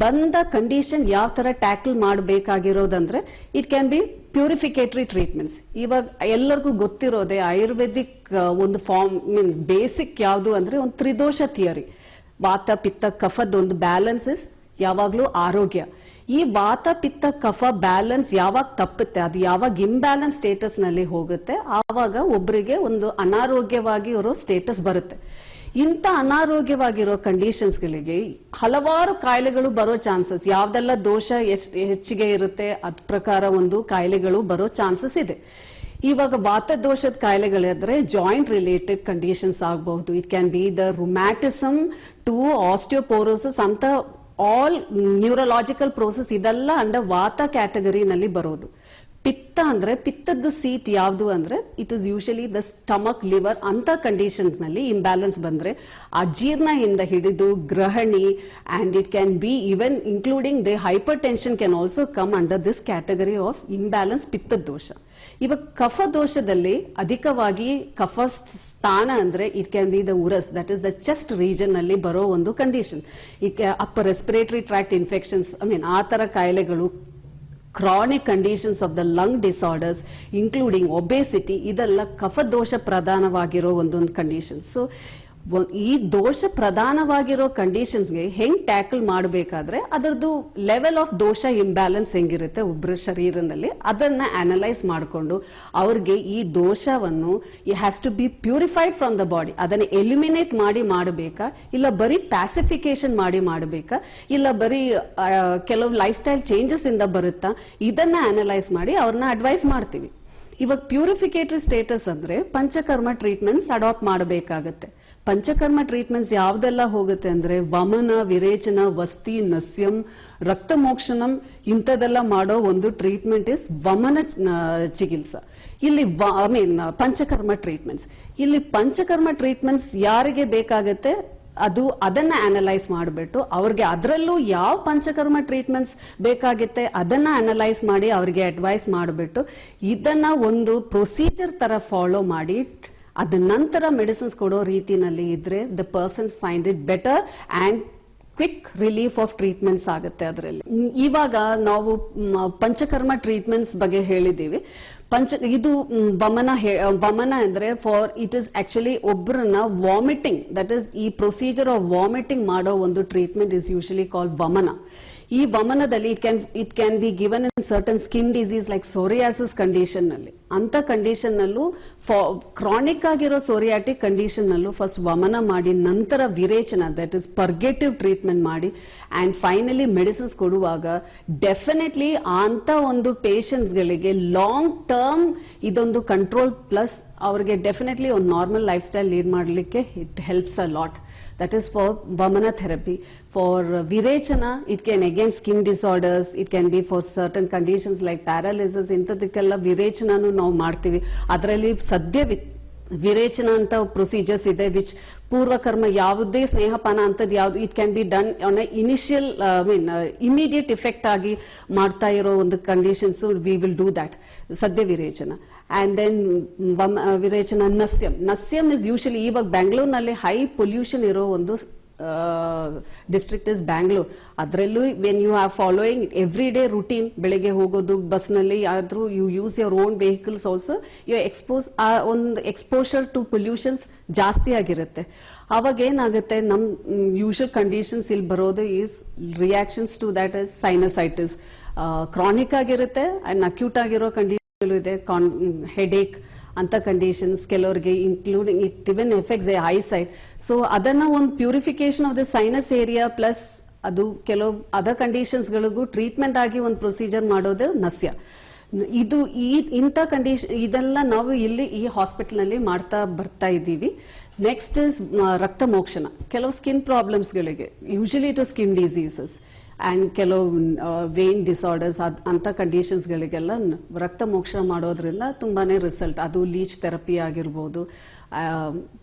ಬಂದ ಕಂಡೀಷನ್ ಯಾವ ತರ ಟ್ಯಾಕಲ್ ಮಾಡಬೇಕಾಗಿರೋದಂದ್ರೆ it can be purificatory treatments. ಇವಾಗ ಎಲ್ಲರಿಗೂ ಗೊತ್ತಿರೋದೆ ಆಯುರ್ವೇದಿಕ್ ಒಂದು ಫಾರ್ಮ್ ಬೇಸಿಕ್ ಯಾವುದು ಅಂದ್ರೆ ಒಂದು ತ್ರಿದೋಷ ಥಿಯರಿ. ವಾತ ಪಿತ್ತ ಕಫದ ಒಂದು ಬ್ಯಾಲೆನ್ಸ್ ಇಸ್ ಯಾವಾಗ್ಲೂ ಆರೋಗ್ಯ. ಈ ವಾತ ಪಿತ್ತ ಕಫ ಬ್ಯಾಲೆನ್ಸ್ ಯಾವಾಗ ತಪ್ಪುತ್ತೆ, ಅದು ಯಾವಾಗ ಇಂಬ್ಯಾಲೆನ್ಸ್ ಸ್ಟೇಟಸ್ ನಲ್ಲಿ ಹೋಗುತ್ತೆ, ಆವಾಗ ಒಬ್ಬರಿಗೆ ಒಂದು ಅನಾರೋಗ್ಯವಾಗಿ ಇರೋ ಸ್ಟೇಟಸ್ ಬರುತ್ತೆ. ಇಂಥ ಅನಾರೋಗ್ಯವಾಗಿರೋ ಕಂಡೀಷನ್ಸ್ಗಳಿಗೆ ಹಲವಾರು ಕಾಯಿಲೆಗಳು ಬರೋ ಚಾನ್ಸಸ್, ಯಾವ್ದೆಲ್ಲ ದೋಷ ಹೆಚ್ಚಿಗೆ ಇರುತ್ತೆ ಅದ್ ಪ್ರಕಾರ ಒಂದು ಕಾಯಿಲೆಗಳು ಬರೋ ಚಾನ್ಸಸ್ ಇದೆ. ಇವಾಗ ವಾತದೋಷದ ಕಾಯಿಲೆಗಳಿದ್ರೆ ಜಾಯಿಂಟ್ ರಿಲೇಟೆಡ್ ಕಂಡೀಷನ್ಸ್ ಆಗಬಹುದು. It can be the rheumatism to osteoporosis ಅಂತ ಆಲ್ ನ್ಯೂರಲಾಜಿಕಲ್ ಪ್ರೋಸೆಸ್, ಇದೆಲ್ಲ ಅಂಡರ್ ವಾತ ಕ್ಯಾಟಗರಿನಲ್ಲಿ ಬರೋದು. ಪಿತ್ತ ಅಂದ್ರೆ ಪಿತ್ತದ ಸೀಟ್ ಯಾವುದು ಅಂದ್ರೆ it is usually the stomach, liver ಅಂತ ಕಂಡೀಷನ್ಸ್ ನಲ್ಲಿ ಇಂಬ್ಯಾಲೆನ್ಸ್ ಬಂದ್ರೆ ಅಜೀರ್ಣದಿಂದ ಹಿಡಿದು ಗ್ರಹಣಿ and it can be even including the hypertension can also come under this category of imbalance ಪಿತ್ತದ ದೋಷ. ಇವಾಗ ಕಫ ದೋಷದಲ್ಲಿ ಅಧಿಕವಾಗಿ ಕಫ ಸ್ಥಾನ ಅಂದ್ರೆ ಇಟ್ ಕ್ಯಾನ್ ಬಿ ದ ಉರಸ್, that is the chest region ನಲ್ಲಿ ಬರೋ ಒಂದು condition. Upper respiratory tract infections, ಆ ತರ ಕಾಯಿಲೆಗಳು, chronic conditions of the lung disorders including obesity, ಇದೆಲ್ಲ ಕಫದೋಷ ಪ್ರಧಾನವಾಗಿರೋ ಒಂದೊಂದು ಕಂಡೀಷನ್ಸ್. ಸೊ ಈ ದೋಷ ಪ್ರಧಾನವಾಗಿರೋ ಕಂಡೀಷನ್ಸ್ಗೆ ಹೆಂಗ್ ಟ್ಯಾಕಲ್ ಮಾಡಬೇಕಾದ್ರೆ ಅದರದ್ದು ಲೆವೆಲ್ ಆಫ್ ದೋಷ ಇಂಬ್ಯಾಲೆನ್ಸ್ ಹೆಂಗಿರುತ್ತೆ ಒಬ್ಬರ ಶರೀರದಲ್ಲಿ, ಅದನ್ನ ಅನಲೈಸ್ ಮಾಡಿಕೊಂಡು ಅವ್ರಿಗೆ ಈ ದೋಷವನ್ನು ಈ has to be purified from the body, ಅದನ್ನ ಎಲಿಮಿನೇಟ್ ಮಾಡಿ ಮಾಡಬೇಕಾ, ಇಲ್ಲ ಬರೀ ಪ್ಯಾಸಿಫಿಕೇಶನ್ ಮಾಡಿ ಮಾಡಬೇಕಾ, ಇಲ್ಲ ಬರೀ ಕೆಲವು ಲೈಫ್ ಸ್ಟೈಲ್ ಚೇಂಜಸ್ ಇಂದ ಬರುತ್ತಾ, ಇದನ್ನ ಅನಲೈಸ್ ಮಾಡಿ ಅವ್ರನ್ನ ಅಡ್ವೈಸ್ ಮಾಡ್ತೀವಿ. ಇವಾಗ ಪ್ಯೂರಿಫಿಕೇಟರಿ ಸ್ಟೇಟಸ್ ಅಂದ್ರೆ ಪಂಚಕರ್ಮ ಟ್ರೀಟ್ಮೆಂಟ್ಸ್ ಅಡಾಪ್ಟ್ ಮಾಡಬೇಕಾಗತ್ತೆ. ಪಂಚಕರ್ಮ ಟ್ರೀಟ್ಮೆಂಟ್ಸ್ ಯಾವ್ದೆಲ್ಲ ಹೋಗುತ್ತೆ ಅಂದ್ರೆ ವಮನ, ವಿರೇಚನ, ವಸ್ತಿ, ನಸ್ಯಂ, ರಕ್ತಮೋಕ್ಷಣಂ ಇಂಥದೆಲ್ಲ ಮಾಡೋ ಒಂದು ಟ್ರೀಟ್ಮೆಂಟ್ ಇಸ್ ವಮನ ಚಿಕಿತ್ಸಾ. ಇಲ್ಲಿ ಪಂಚಕರ್ಮ ಟ್ರೀಟ್ಮೆಂಟ್ಸ್, ಇಲ್ಲಿ ಪಂಚಕರ್ಮ ಟ್ರೀಟ್ಮೆಂಟ್ಸ್ ಯಾರಿಗೆ ಬೇಕಾಗತ್ತೆ ಅದನ್ನ ಅನಲೈಸ್ ಮಾಡಿಬಿಟ್ಟು ಅವ್ರಿಗೆ ಅದರಲ್ಲೂ ಯಾವ ಪಂಚಕರ್ಮ ಟ್ರೀಟ್ಮೆಂಟ್ಸ್ ಬೇಕಾಗುತ್ತೆ ಅದನ್ನ ಅನಲೈಸ್ ಮಾಡಿ ಅವ್ರಿಗೆ ಅಡ್ವೈಸ್ ಮಾಡಿಬಿಟ್ಟು ಇದನ್ನ ಒಂದು ಪ್ರೊಸೀಜರ್ ತರ ಫಾಲೋ ಮಾಡಿ ಅದ ನಂತರ ಮೆಡಿಸಿನ್ಸ್ ಕೊಡೋ ರೀತಿನಲ್ಲಿ ಇದ್ರೆ the persons find it better and quick relief of treatments ಆಗುತ್ತೆ ಅದರಲ್ಲಿ. ಇವಾಗ ನಾವು ಪಂಚಕರ್ಮ ಟ್ರೀಟ್ಮೆಂಟ್ಸ್ ಬಗ್ಗೆ ಹೇಳಿದ್ದೀವಿ. ಇದು ವಮನ ಅಂದ್ರೆ ಫಾರ್ ಇಟ್ ಇಸ್ ಆಕ್ಚುಲಿ ಒಬ್ಬರನ್ನ ವಾಮಿಟಿಂಗ್, ದಟ್ ಇಸ್ ಈ ಪ್ರೊಸೀಜರ್ ಆಫ್ ವಾಮಿಟಿಂಗ್ ಮಾಡೋ ಒಂದು ಟ್ರೀಟ್ಮೆಂಟ್ ಇಸ್ ಯೂಶಲಿ ಕಾಲ್ಡ್ ವಮನ. ಈ ವಮನದಲ್ಲಿ it can be given in certain skin disease like psoriasis condition ನಲ್ಲಿ. ಅಂತ ಕಂಡೀಷನ್ ನಲ್ಲೂ ಕ್ರಾನಿಕ್ ಆಗಿರೋ ಸೋರಿಯಾಟಿಕ್ ಕಂಡೀಷನ್ ನಲ್ಲೂ ಫಸ್ಟ್ ವಮನ ಮಾಡಿ ನಂತರ ವಿರೇಚನ, ದಟ್ ಇಸ್ ಪರ್ಗೇಟಿವ್ ಟ್ರೀಟ್ಮೆಂಟ್ ಮಾಡಿ ಅಂಡ್ ಫೈನಲಿ ಮೆಡಿಸಿನ್ಸ್ ಕೊಡುವಾಗ ಡೆಫಿನೆಟ್ಲಿ ಅಂತ ಒಂದು ಪೇಷಂಟ್ಸ್ಗಳಿಗೆ ಲಾಂಗ್ ಟರ್ಮ್ ಇದೊಂದು ಕಂಟ್ರೋಲ್ ಪ್ಲಸ್ ಅವ್ರಿಗೆ ಡೆಫಿನೆಟ್ಲಿ ಒಂದು ನಾರ್ಮಲ್ ಲೈಫ್ ಸ್ಟೈಲ್ ಲೀಡ್ ಮಾಡಲಿಕ್ಕೆ it helps a lot. That is for Vamana therapy. For Virechana, it can again skin disorders, it can be for certain conditions like paralysis. ಇಂಥದಕ್ಕೆಲ್ಲ ವಿರೇಚನನು ನಾವು ಮಾಡ್ತೀವಿ. ಅದರಲ್ಲಿ ಸದ್ಯ ವಿರೇಚನ ಅಂತ procedures ಇದೆ which ಪೂರ್ವಕರ್ಮ ಯಾವುದೇ ಸ್ನೇಹಪಾನ ಅಂತದ್ದು ಯಾವ್ದು it can be done on initial immediate effect ಆಗಿ ಮಾಡ್ತಾ ಇರೋ ಒಂದು conditions, we will do that ಸದ್ಯ ವಿರೇಚನ. ಅಂಡ್ ದೆನ್ ವಿರೇಚನ ನಸ್ಯಂ ಇಸ್ ಯೂಶಲಿ ಇವಾಗ ಬ್ಯಾಂಗ್ಳೂರ್ನಲ್ಲಿ ಹೈ ಪೊಲ್ಯೂಷನ್ ಇರೋ ಒಂದು ಡಿಸ್ಟ್ರಿಕ್ಟ್ ಇಸ್ ಬ್ಯಾಂಗ್ಳೂರ್. ಅದರಲ್ಲೂ when you are following every day routine, ಬೆಳಿಗ್ಗೆ ಹೋಗೋದು ಬಸ್ನಲ್ಲಿ ಆದ್ರೂ you use your own vehicles also, you ಒಂದು ಎಕ್ಸ್ಪೋಷರ್ ಟು ಪೊಲ್ಯೂಷನ್ಸ್ ಜಾಸ್ತಿ ಆಗಿರುತ್ತೆ. ಅವಾಗ ಏನಾಗುತ್ತೆ, ನಮ್ ಯೂಶಲ್ ಕಂಡೀಷನ್ಸ್ ಇಲ್ಲಿ ಬರೋದು is reactions to that is sinusitis, chronic ಆಗಿರುತ್ತೆ ಅಂಡ್ ಅಕ್ಯೂಟ್ ಆಗಿರೋ ಕಂಡೀಷನ್ ಇದೆ, ಹೆಡೇಕ್ ಅಂತ ಕಂಡೀಷನ್ಸ್ ಕೆಲವರಿಗೆ including it even effects the eyesight. So ಅದನ್ನ ಒಂದು purification of the sinus area plus ಅದು ಕೆಲವು ಅದರ್ ಕಂಡೀಷನ್ಸ್ಗಳಿಗೂ ಟ್ರೀಟ್ಮೆಂಟ್ ಆಗಿ ಒಂದು ಪ್ರೊಸೀಜರ್ ಮಾಡೋದು ನಸ್ಯ. ಇದು ಇಂಥ ಕಂಡೀಷನ್ ಇದೆಲ್ಲ ನಾವು ಇಲ್ಲಿ ಈ ಹಾಸ್ಪಿಟಲ್ ನಲ್ಲಿ ಮಾಡ್ತಾ ಬರ್ತಾ ಇದ್ದೀವಿ. ನೆಕ್ಸ್ಟ್ ಇಸ್ ರಕ್ತ ಮೋಕ್ಷಣ. ಕೆಲವು ಸ್ಕಿನ್ ಪ್ರಾಬ್ಲಮ್ಸ್ಗಳಿಗೆ usually it skin diseases and ಕೆಲವು ವೇನ್ ಡಿಸಾರ್ಡರ್ಸ್ ಅಂತ ಕಂಡೀಷನ್ಸ್ಗಳಿಗೆಲ್ಲ ರಕ್ತ ಮೋಕ್ಷಣ ಮಾಡೋದ್ರಿಂದ ತುಂಬಾನೇ ರಿಸಲ್ಟ್, ಅದು ಲೀಚ್ ಥೆರಪಿ ಆಗಿರ್ಬೋದು,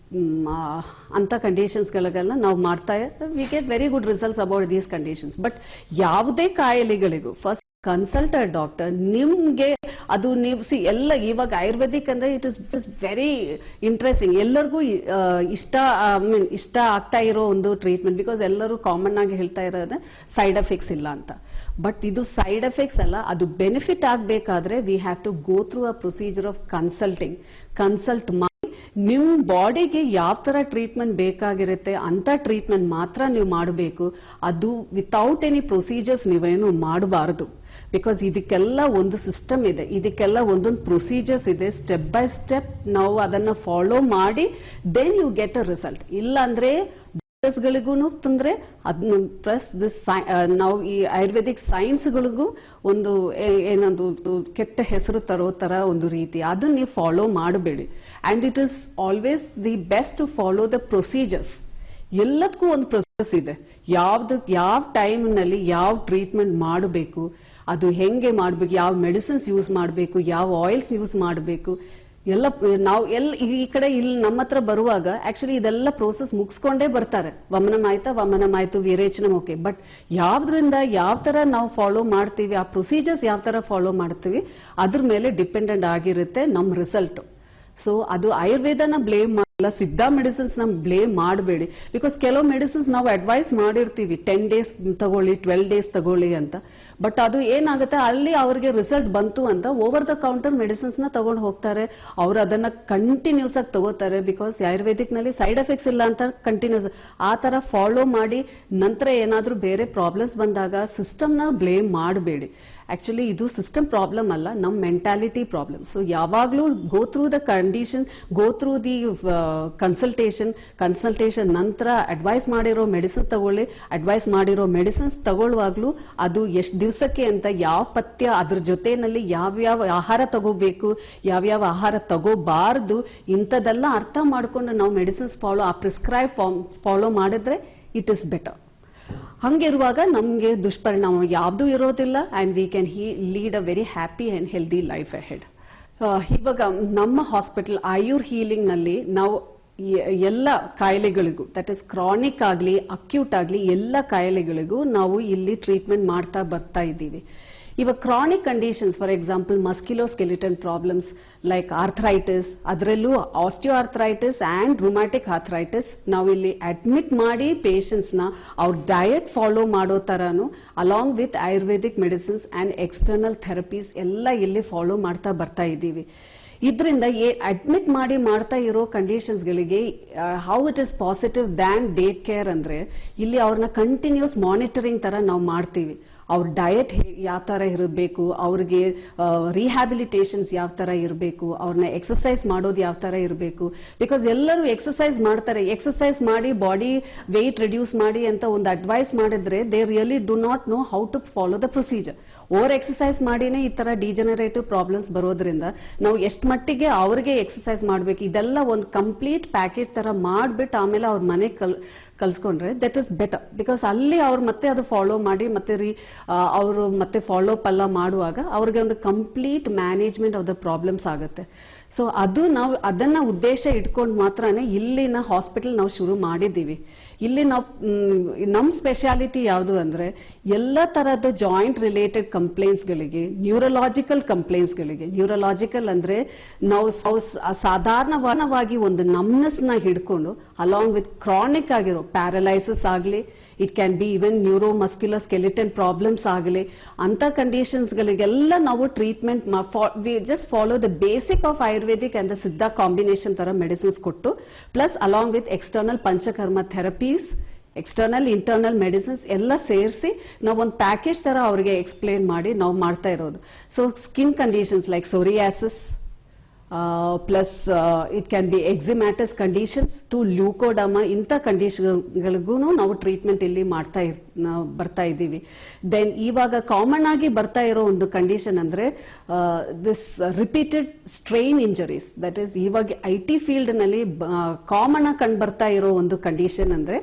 ಅಂತ ಕಂಡೀಷನ್ಸ್ಗಳಿಗೆಲ್ಲ ನಾವು ಮಾಡ್ತಾ we get very good results about these conditions. But ಯಾವುದೇ ಕಾಯಿಲೆಗಳಿಗೂ ಫಸ್ಟ್ ಕನ್ಸಲ್ಟ್ ಅ ಡಾಕ್ಟರ್. ನಿಮ್ಗೆ ಅದು ನೀವು ಎಲ್ಲ ಇವಾಗ ಆಯುರ್ವೇದಿಕ್ ಅಂದ್ರೆ ಇಟ್ ಇಸ್ ವೆರಿ ಇಂಟ್ರೆಸ್ಟಿಂಗ್, ಎಲ್ಲರಿಗೂ ಇಷ್ಟ ಆಗ್ತಾ ಇರೋ ಒಂದು ಟ್ರೀಟ್ಮೆಂಟ್, ಬಿಕಾಸ್ ಎಲ್ಲರೂ ಕಾಮನ್ ಆಗಿ ಹೇಳ್ತಾ ಇರೋದು ಸೈಡ್ ಎಫೆಕ್ಟ್ಸ್ ಇಲ್ಲ ಅಂತ. ಬಟ್ ಇದು ಸೈಡ್ ಎಫೆಕ್ಟ್ಸ್ ಅಲ್ಲ, ಅದು ಬೆನಿಫಿಟ್ ಆಗಬೇಕಾದ್ರೆ we have to go through a procedure of consult ಮಾಡಿ ನಿಮ್ಮ ಬಾಡಿಗೆ ಯಾವ ಥರ ಟ್ರೀಟ್ಮೆಂಟ್ ಬೇಕಾಗಿರುತ್ತೆ ಅಂಥ ಟ್ರೀಟ್ಮೆಂಟ್ ಮಾತ್ರ ನೀವು ಮಾಡಬೇಕು. ಅದು ವಿತೌಟ್ ಎನಿ ಪ್ರೊಸೀಜರ್ಸ್ ನೀವೇನು ಮಾಡಬಾರ್ದು. ಬಿಕಾಸ್ ಇದಕ್ಕೆಲ್ಲ ಒಂದು ಸಿಸ್ಟಮ್ ಇದೆ, ಇದಕ್ಕೆಲ್ಲ ಒಂದೊಂದು ಪ್ರೊಸೀಜರ್ಸ್ ಇದೆ. ಸ್ಟೆಪ್ ಬೈ ಸ್ಟೆಪ್ ನಾವು ಅದನ್ನು ಫಾಲೋ ಮಾಡಿ then you get a result. ಇಲ್ಲಾಂದರೆ ಗಳಿಗೂ ತೊಂದರೆ, ಅದನ್ನ ಪ್ಲಸ್ ದಿಸ್ ನಾವು ಈ ಆಯುರ್ವೇದಿಕ್ ಸೈನ್ಸ್ಗಳಿಗೂ ಒಂದು ಏನೊಂದು ಕೆಟ್ಟ ಹೆಸರು ತರೋ ಥರ ಒಂದು ರೀತಿ, ಅದನ್ನ ನೀವು ಫಾಲೋ ಮಾಡಬೇಡಿ. And it is always the best to follow the procedures. ಎಲ್ಲದಕ್ಕೂ ಒಂದು ಪ್ರೊಸೆಸ್ ಇದೆ, ಯಾವ ಟೈಮ್ನಲ್ಲಿ ಯಾವ ಟ್ರೀಟ್ಮೆಂಟ್ ಮಾಡಬೇಕು, ಅದು ಹೆಂಗೆ ಮಾಡಬೇಕು, ಯಾವ ಮೆಡಿಸಿನ್ಸ್ ಯೂಸ್ ಮಾಡಬೇಕು, ಯಾವ ಆಯಿಲ್ಸ್ ಯೂಸ್ ಮಾಡಬೇಕು, ಎಲ್ಲ ನಾವು ಈ ಕಡೆ ಇಲ್ಲಿ ನಮ್ಮ ಹತ್ರ ಬರುವಾಗ ಆಕ್ಚುಲಿ ಇದೆಲ್ಲ ಪ್ರೋಸೆಸ್ ಮುಗಿಸ್ಕೊಂಡೇ ಬರ್ತಾರೆ. ವಮನಂ ಆಯ್ತು, ವಿರೇಚನಂ ಓಕೆ. ಬಟ್ ಯಾವ್ದ್ರಿಂದ ಯಾವ ತರ ನಾವು ಫಾಲೋ ಮಾಡ್ತೀವಿ, ಆ ಪ್ರೊಸೀಜರ್ಸ್ ಯಾವ ತರ ಫಾಲೋ ಮಾಡ್ತೀವಿ ಅದ್ರ ಮೇಲೆ ಡಿಪೆಂಡೆಂಟ್ ಆಗಿರುತ್ತೆ ನಮ್ಮ ರಿಸಲ್ಟ್. ಸೊ ಅದು ಆಯುರ್ವೇದನ ಬ್ಲೇಮ್ ಮಾಡಲ್ಲ, ಸಿದ್ಧ ಮೆಡಿಸಿನ್ಸ್ ನಮ್ ಬ್ಲೇಮ್ ಮಾಡಬೇಡಿ. ಬಿಕಾಸ್ ಕೆಲವು ಮೆಡಿಸಿನ್ಸ್ ನಾವು ಅಡ್ವೈಸ್ ಮಾಡಿರ್ತೀವಿ 10 days ತಗೊಳ್ಳಿ, 12 days ತಗೊಳ್ಳಿ ಅಂತ. ಬಟ್ ಅದು ಏನಾಗುತ್ತೆ, ಅಲ್ಲಿ ಅವ್ರಿಗೆ ರಿಸಲ್ಟ್ ಬಂತು ಅಂತ ಓವರ್ ದ ಕೌಂಟರ್ ಮೆಡಿಸಿನ್ಸ್ ನ ತಗೊಂಡು ಹೋಗ್ತಾರೆ. ಅವ್ರು ಅದನ್ನ ಕಂಟಿನ್ಯೂಸ್ ಆಗಿ ತಗೋತಾರೆ. ಬಿಕಾಸ್ ಆಯುರ್ವೇದಿಕ್ ನಲ್ಲಿ ಸೈಡ್ ಎಫೆಕ್ಟ್ಸ್ ಇಲ್ಲ ಅಂತ ಕಂಟಿನ್ಯೂಸ್ ಆ ತರ ಫಾಲೋ ಮಾಡಿ ನಂತರ ಏನಾದ್ರೂ ಬೇರೆ ಪ್ರಾಬ್ಲಮ್ಸ್ ಬಂದಾಗ ಸಿಸ್ಟಮ್ ನ ಬ್ಲೇಮ್ ಮಾಡಬೇಡಿ. ಆಕ್ಚುಲಿ ಇದು ಸಿಸ್ಟಮ್ ಪ್ರಾಬ್ಲಮ್ ಅಲ್ಲ, ನಮ್ಮ ಮೆಂಟಾಲಿಟಿ ಪ್ರಾಬ್ಲಮ್. ಸೊ ಯಾವಾಗಲೂ go through the condition, go through the consultation ನಂತರ ಅಡ್ವೈಸ್ ಮಾಡಿರೋ ಮೆಡಿಸಿನ್ ತಗೊಳ್ಳಿ. ಅಡ್ವೈಸ್ ಮಾಡಿರೋ ಮೆಡಿಸಿನ್ಸ್ ತಗೊಳ್ಳುವಾಗ್ಲೂ ಅದು ಎಷ್ಟು ದಿವಸಕ್ಕೆ ಅಂತ, ಯಾವ ಪಥ್ಯ, ಅದ್ರ ಜೊತೆಯಲ್ಲಿ ಯಾವ್ಯಾವ ಆಹಾರ ತಗೋಬೇಕು, ಯಾವ್ಯಾವ ಆಹಾರ ತಗೋಬಾರ್ದು, ಇಂಥದ್ದೆಲ್ಲ ಅರ್ಥ ಮಾಡ್ಕೊಂಡು ನಾವು ಮೆಡಿಸಿನ್ಸ್ ಆ ಪ್ರಿಸ್ಕ್ರೈಬ್ ಫಾಲೋ ಮಾಡಿದ್ರೆ ಇಟ್ ಇಸ್ ಬೆಟರ್. ಹಂಗಿರುವಾಗ ನಮಗೆ ದುಷ್ಪರಿಣಾಮ ಯಾವುದೂ ಇರೋದಿಲ್ಲ and we can lead a very happy and healthy life ahead. ಇವಾಗ ನಮ್ಮ ಹಾಸ್ಪಿಟಲ್ ಆಯುರ್ ಹೀಲಿಂಗ್ನಲ್ಲಿ ನಾವು ಎಲ್ಲ ಕಾಯಿಲೆಗಳಿಗೂ, ದಟ್ ಇಸ್ ಕ್ರಾನಿಕ್ ಆಗಲಿ ಅಕ್ಯೂಟ್ ಆಗಲಿ ಎಲ್ಲ ಕಾಯಿಲೆಗಳಿಗೂ ನಾವು ಇಲ್ಲಿ ಟ್ರೀಟ್ಮೆಂಟ್ ಮಾಡ್ತಾ ಬರ್ತಾ ಇದ್ದೀವಿ. ಇವಾಗ chronic conditions, for example musculoskeletal problems like arthritis, ಅದರಲ್ಲೂ osteoarthritis and rheumatic arthritis, ನಾವು ಇಲ್ಲಿ ಅಡ್ಮಿಟ್ ಮಾಡಿ ಪೇಷಂಟ್ಸ್ನ ಅವ್ರ ಡಯಟ್ ಫಾಲೋ ಮಾಡೋ ಥರನೂ along with Ayurvedic medicines and external therapies ಎಲ್ಲ ಇಲ್ಲಿ ಫಾಲೋ ಮಾಡ್ತಾ ಬರ್ತಾ ಇದ್ದೀವಿ. ಇದರಿಂದ ಅಡ್ಮಿಟ್ ಮಾಡಿ ಮಾಡ್ತಾ ಇರೋ ಕಂಡೀಷನ್ಸ್ಗಳಿಗೆ how it is positive than day care ಅಂದರೆ, ಇಲ್ಲಿ ಅವ್ರನ್ನ ಕಂಟಿನ್ಯೂಸ್ ಮಾನಿಟರಿಂಗ್ ಥರ ನಾವು ಮಾಡ್ತೀವಿ. ಅವ್ರ ಡಯಟ್ ಯಾವ ಥರ ಇರಬೇಕು, ಅವ್ರಿಗೆ ರಿಹ್ಯಾಬಿಲಿಟೇಷನ್ಸ್ ಯಾವ ಥರ ಇರಬೇಕು, ಅವ್ರನ್ನ ಎಕ್ಸಸೈಸ್ ಮಾಡೋದು ಯಾವ ಥರ ಇರಬೇಕು. ಬಿಕಾಸ್ ಎಲ್ಲರೂ ಎಕ್ಸಸೈಸ್ ಮಾಡ್ತಾರೆ, ಎಕ್ಸಸೈಸ್ ಮಾಡಿ ಬಾಡಿ ವೆಯ್ಟ್ ರಿಡ್ಯೂಸ್ ಮಾಡಿ ಅಂತ ಒಂದು ಅಡ್ವೈಸ್ ಮಾಡಿದ್ರೆ they really do not know how to follow the procedure. Over exercise ಮಾಡಿನೇ ಈ ಥರ ಡಿಜನರೇಟಿವ್ ಪ್ರಾಬ್ಲಮ್ಸ್ ಬರೋದ್ರಿಂದ ನಾವು ಎಷ್ಟು ಮಟ್ಟಿಗೆ ಅವ್ರಿಗೆ ಎಕ್ಸಸೈಸ್ ಮಾಡಬೇಕು, ಇದೆಲ್ಲ ಒಂದು ಕಂಪ್ಲೀಟ್ ಪ್ಯಾಕೇಜ್ ಥರ ಮಾಡಿಬಿಟ್ಟು ಆಮೇಲೆ ಅವ್ರ ಮನೆಗೆ ಕಲ್ಸ್ಕೊಂಡ್ರೆ ದಟ್ ಇಸ್ ಬೆಟರ್. ಬಿಕಾಸ್ ಅಲ್ಲಿ ಅವ್ರು ಮತ್ತೆ ಅದು ಫಾಲೋ ಮಾಡಿ ಮತ್ತೆ ಅವರು ಮತ್ತೆ ಫಾಲೋ ಅಪ್ ಎಲ್ಲ ಮಾಡುವಾಗ ಅವ್ರಿಗೆ ಒಂದು complete management of the problems ಆಗುತ್ತೆ. ಸೊ ಅದು ನಾವು ಅದನ್ನ ಉದ್ದೇಶ ಇಟ್ಕೊಂಡು ಮಾತ್ರನೇ ಇಲ್ಲಿನ ಹಾಸ್ಪಿಟಲ್ ನಾವು ಶುರು ಮಾಡಿದ್ದೀವಿ. ಇಲ್ಲಿ ನಾವು ನಮ್ಮ ಸ್ಪೆಷಾಲಿಟಿ ಯಾವುದು ಅಂದರೆ ಎಲ್ಲ ಥರದ ಜಾಯಿಂಟ್ ರಿಲೇಟೆಡ್ ಕಂಪ್ಲೇಂಟ್ಸ್ಗಳಿಗೆ, ನ್ಯೂರಲಾಜಿಕಲ್ ನ್ಯೂರಲಾಜಿಕಲ್ ಅಂದರೆ ನಾವು ಸಾಧಾರಣವಾಗಿ ಒಂದು ನಮ್ನೆಸ್ನ ಹಿಡ್ಕೊಂಡು ಅಲಾಂಗ್ ವಿತ್ ಕ್ರಾನಿಕ್ ಆಗಿರೋ ಪ್ಯಾರಲೈಸಿಸ್ ಆಗಲಿ, it can be even neuromuscular skeleton problems ಆಗಲಿ, ಅಂಥ ಕಂಡೀಷನ್ಸ್ಗಳಿಗೆಲ್ಲ ನಾವು treatment we just follow the basic of Ayurvedic and the ಸಿದ್ಧ ಕಾಂಬಿನೇಷನ್ ಥರ ಮೆಡಿಸಿನ್ಸ್ ಕೊಟ್ಟು plus along with external panchakarma therapies, external internal medicines ಎಲ್ಲ ಸೇರಿಸಿ ನಾವು ಒಂದು ಪ್ಯಾಕೇಜ್ ಥರ ಅವರಿಗೆ ಎಕ್ಸ್ಪ್ಲೇನ್ ಮಾಡಿ ನಾವು ಮಾಡ್ತಾ ಇರೋದು. So skin conditions like psoriasis, plus it can be eczematous conditions to leucoderma, ಇಂಥ ಕಂಡೀಷನ್ಗಳಿಗೂ ನಾವು ಟ್ರೀಟ್ಮೆಂಟ್ ಇಲ್ಲಿ ಬರ್ತಾ ಇದ್ದೀವಿ. ದೆನ್ ಇವಾಗ ಕಾಮನ್ ಆಗಿ ಬರ್ತಾ ಇರೋ ಒಂದು ಕಂಡೀಷನ್ ಅಂದರೆ this repeated strain injuries, that is ಇವಾಗ IT ಫೀಲ್ಡ್ನಲ್ಲಿ ಕಾಮನ್ ಆಗಿ ಕಂಡು ಬರ್ತಾ ಇರೋ ಒಂದು ಕಂಡೀಷನ್ ಅಂದರೆ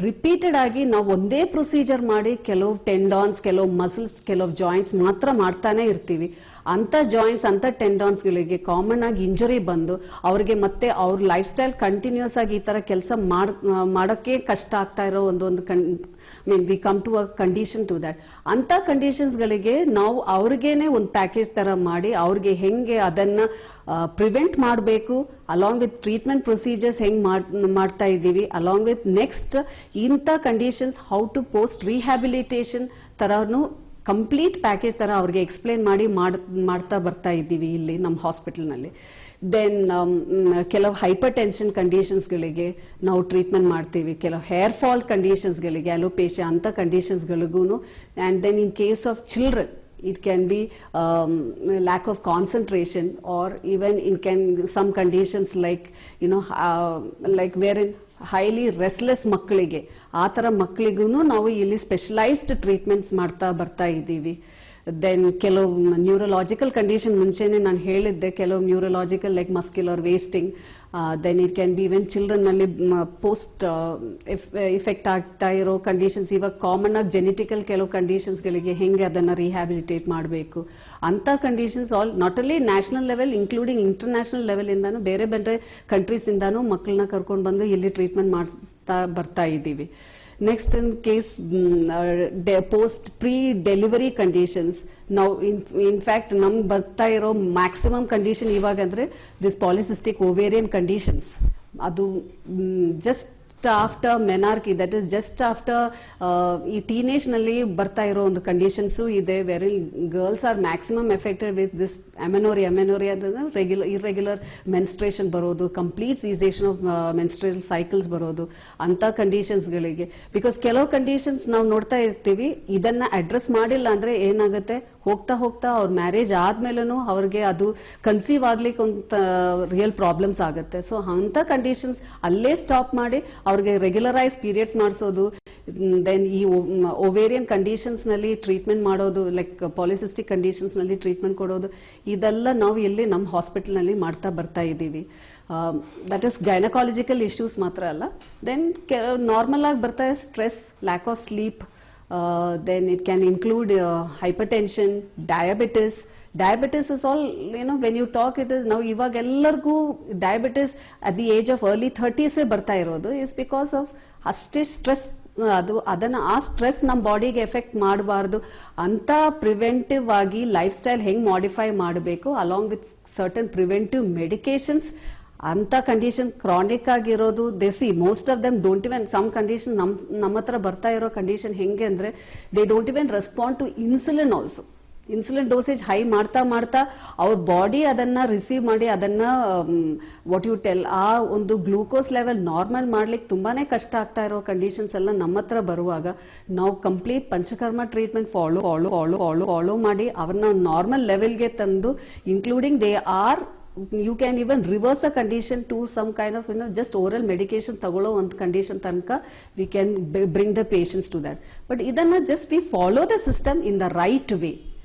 ರಿಪೀಟೆಡ್ ಆಗಿ ನಾವು ಒಂದೇ ಪ್ರೊಸೀಜರ್ ಮಾಡಿ ಕೆಲವು ಟೆಂಡಾನ್ಸ್, ಕೆಲವು ಮಸಲ್ಸ್, ಕೆಲವು ಜಾಯಿಂಟ್ಸ್ ಮಾತ್ರ ಮಾಡ್ತಾನೆ ಇರ್ತೀವಿ. ಅಂಥ ಜಾಯಿಂಟ್ಸ್, ಅಂಥ ಟೆಂಡಾನ್ಸ್ಗಳಿಗೆ ಕಾಮನ್ ಆಗಿ ಇಂಜರಿ ಬಂದು ಅವ್ರಿಗೆ ಮತ್ತೆ ಅವ್ರ ಲೈಫ್ ಸ್ಟೈಲ್ ಕಂಟಿನ್ಯೂಸ್ ಆಗಿ ಈ ಥರ ಕೆಲಸ ಮಾಡೋಕ್ಕೆ ಕಷ್ಟ ಆಗ್ತಾ ಇರೋ we come to a condition to that. ಅಂಥ ಕಂಡೀಷನ್ಸ್ಗಳಿಗೆ ನಾವು ಅವ್ರಿಗೇನೆ ಒಂದು ಪ್ಯಾಕೇಜ್ ಥರ ಮಾಡಿ ಅವ್ರಿಗೆ ಹೆಂಗೆ ಅದನ್ನು ಪ್ರಿವೆಂಟ್ ಮಾಡಬೇಕು, ಅಲಾಂಗ್ ವಿತ್ ಟ್ರೀಟ್ಮೆಂಟ್ ಪ್ರೊಸೀಜರ್ಸ್ ಹೆಂಗೆ ಮಾಡ್ತಾ ಇದ್ದೀವಿ, ಅಲಾಂಗ್ ವಿತ್ ನೆಕ್ಸ್ಟ್ ಇಂಥ conditions how to post rehabilitation ಥರನೂ ಕಂಪ್ಲೀಟ್ ಪ್ಯಾಕೇಜ್ ಥರ ಅವ್ರಿಗೆ ಎಕ್ಸ್ಪ್ಲೇನ್ ಮಾಡಿ ಮಾಡ್ತಾ ಬರ್ತಾ ಇದ್ದೀವಿ ಇಲ್ಲಿ ನಮ್ಮ ಹಾಸ್ಪಿಟಲ್ನಲ್ಲಿ. ದೆನ್ ಕೆಲವು ಹೈಪರ್ ಟೆನ್ಷನ್ ಕಂಡೀಷನ್ಸ್ಗಳಿಗೆ ನಾವು ಟ್ರೀಟ್ಮೆಂಟ್ ಮಾಡ್ತೀವಿ, ಕೆಲವು ಹೇರ್ ಫಾಲ್ ಕಂಡೀಷನ್ಸ್ಗಳಿಗೆ, ಅಲೋಪೇಶಿಯಾ ಅಂಥ ಕಂಡೀಷನ್ಸ್ಗಳಿಗೂ. And then in case of children it can be lack of concentration, or even in some conditions like like wherein highly restless ಮಕ್ಕಳಿಗೆ, ಆ ಥರ ಮಕ್ಕಳಿಗೂ ನಾವು ಇಲ್ಲಿ ಸ್ಪೆಷಲೈಸ್ಡ್ ಟ್ರೀಟ್ಮೆಂಟ್ಸ್ ಮಾಡ್ತಾ ಬರ್ತಾ ಇದ್ದೀವಿ. ದೆನ್ ಕೆಲವು ನ್ಯೂರಲಾಜಿಕಲ್ ಕಂಡೀಷನ್ ಮುಂಚೆನೆ ನಾನು ಹೇಳಿದ್ದೆ, ಕೆಲವು neurological like muscular wasting, then it can be even ಚಿಲ್ಡ್ರನ್ನಲ್ಲಿ ಪೋಸ್ಟ್ ಇಫೆಕ್ಟ್ ಆಗ್ತಾ ಇರೋ ಕಂಡೀಷನ್ಸ್. ಇವಾಗ ಕಾಮನ್ ಆಗಿ ಜೆನೆಟಿಕಲ್ ಕೆಲವು ಕಂಡೀಷನ್ಸ್ಗಳಿಗೆ ಹೆಂಗೆ ಅದನ್ನು ರಿಹ್ಯಾಬಿಲಿಟೇಟ್ ಮಾಡಬೇಕು ಅಂಥ conditions all not only national level including international ಲೆವೆಲಿಂದಾನು ಬೇರೆ ಬೇರೆ ಕಂಟ್ರೀಸಿಂದಾನು ಮಕ್ಕಳನ್ನ ಕರ್ಕೊಂಡು ಬಂದು ಇಲ್ಲಿ ಟ್ರೀಟ್ಮೆಂಟ್ ಮಾಡಿಸ್ತಾ ಬರ್ತಾ ಇದ್ದೀವಿ. Next, in case post pre-delivery conditions, now in fact ನಮ್ಗೆ ಬರ್ತಾ ಇರೋ ಮ್ಯಾಕ್ಸಿಮಮ್ ಕಂಡೀಷನ್ ಇವಾಗ ಅಂದರೆ ದಿಸ್ ಪಾಲಿಸಿಸ್ಟಿಕ್ ಓವೇರಿಯನ್ ಕಂಡೀಷನ್ಸ್. ಅದು just after menarche, that is just after ಈ ಟೀನೇಜ್ನಲ್ಲಿ ಬರ್ತಾ ಇರೋ ಒಂದು ಕಂಡೀಷನ್ಸು ಇದೆ, very girls are maximum affected with this amenorrhoea ಅಂತಂದ್ರೆ ಇರ್ರೆಗ್ಯುಲರ್ ಮೆನ್ಸ್ಟ್ರೇಷನ್ ಬರೋದು, complete cessation of menstrual cycles ಬರೋದು ಅಂಥ ಕಂಡೀಷನ್ಸ್ಗಳಿಗೆ. ಬಿಕಾಸ್ ಕೆಲವು ಕಂಡೀಷನ್ಸ್ ನಾವು ನೋಡ್ತಾ ಇರ್ತೀವಿ, ಇದನ್ನು ಅಡ್ರೆಸ್ ಮಾಡಿಲ್ಲ ಅಂದರೆ ಏನಾಗುತ್ತೆ, ಹೋಗ್ತಾ ಹೋಗ್ತಾ ಅವ್ರ ಮ್ಯಾರೇಜ್ ಆದ್ಮೇಲೂ ಅವ್ರಿಗೆ ಅದು ಕನ್ಸೀವ್ ಆಗ್ಲಿಕ್ಕೆ ಒಂದು ರಿಯಲ್ ಪ್ರಾಬ್ಲಮ್ಸ್ ಆಗುತ್ತೆ. ಸೊ ಅಂಥ ಕಂಡೀಷನ್ಸ್ ಅಲ್ಲೇ ಸ್ಟಾಪ್ ಮಾಡಿ ಅವ್ರಿಗೆ ರೆಗ್ಯುಲರೈಸ್ ಪೀರಿಯಡ್ಸ್ ಮಾಡಿಸೋದು, ದೆನ್ ಈ ಓವೇರಿಯನ್ ಕಂಡೀಷನ್ಸ್ನಲ್ಲಿ ಟ್ರೀಟ್ಮೆಂಟ್ ಮಾಡೋದು, ಲೈಕ್ ಪಾಲಿಸಿಸ್ಟಿಕ್ ಕಂಡೀಷನ್ಸ್ನಲ್ಲಿ ಟ್ರೀಟ್ಮೆಂಟ್ ಕೊಡೋದು, ಇದೆಲ್ಲ ನಾವು ಇಲ್ಲಿ ನಮ್ಮ ಹಾಸ್ಪಿಟಲ್ನಲ್ಲಿ ಮಾಡ್ತಾ ಬರ್ತಾ ಇದ್ದೀವಿ. ದಟ್ ಇಸ್ ಗೈನಕಾಲಜಿಕಲ್ ಇಶ್ಯೂಸ್ ಮಾತ್ರ ಅಲ್ಲ. ದೆನ್ ನಾರ್ಮಲ್ ಆಗಿ ಬರ್ತಾ stress, lack of sleep, then it can include hypertension, diabetes. Diabetes is all, when you talk, it is now ಇವಾಗ ಎಲ್ಲರಿಗೂ diabetes at the age of early 30s ಬರ್ತಾ ಇರೋದು is because of ಅಷ್ಟೇ stress. ಅದನ್ನು ಆ stress ನಮ್ಮ ಬಾಡಿಗೆ effect ಮಾಡಬಾರ್ದು ಅಂತ ಪ್ರಿವೆಂಟಿವ್ ಆಗಿ ಲೈಫ್ ಸ್ಟೈಲ್ ಹೆಂಗೆ ಮಾಡಿಫೈ ಮಾಡಬೇಕು, along with certain preventive medications. ಅಂಥ ಕಂಡೀಷನ್ ಕ್ರಾನಿಕ್ ಆಗಿರೋದು see most of them don't even, some condition ನಮ್ಮ ಹತ್ರ ಬರ್ತಾ ಇರೋ ಕಂಡೀಷನ್ ಹೆಂಗೆ ಅಂದರೆ they don't even respond to insulin also. Insulin dosage high ಮಾಡ್ತಾ ಮಾಡ್ತಾ ಅವ್ರ ಬಾಡಿ ಅದನ್ನು ರಿಸೀವ್ ಮಾಡಿ ಅದನ್ನು ವಾಟ್ ಯು ಟೆಲ್ ಆ ಒಂದು ಗ್ಲೂಕೋಸ್ ಲೆವೆಲ್ ನಾರ್ಮಲ್ ಮಾಡ್ಲಿಕ್ಕೆ ತುಂಬಾ ಕಷ್ಟ ಆಗ್ತಾ ಇರೋ ಕಂಡೀಷನ್ಸ್ ಎಲ್ಲ ನಮ್ಮ ಹತ್ರ ಬರುವಾಗ ನಾವು ಕಂಪ್ಲೀಟ್ ಪಂಚಕರ್ಮ ಟ್ರೀಟ್ಮೆಂಟ್ ಫಾಲೋ ಮಾಡಿ ಅವ್ರನ್ನ ನಾರ್ಮಲ್ ಲೆವೆಲ್ಗೆ ತಂದು, including they are you can even reverse a condition to some kind of just oral medication ತಗೊಳ್ಳೋ ಒಂದು ಕಂಡೀಷನ್ ತನಕ we can bring the patients to that. But ಇದನ್ನ just we follow the system in the right way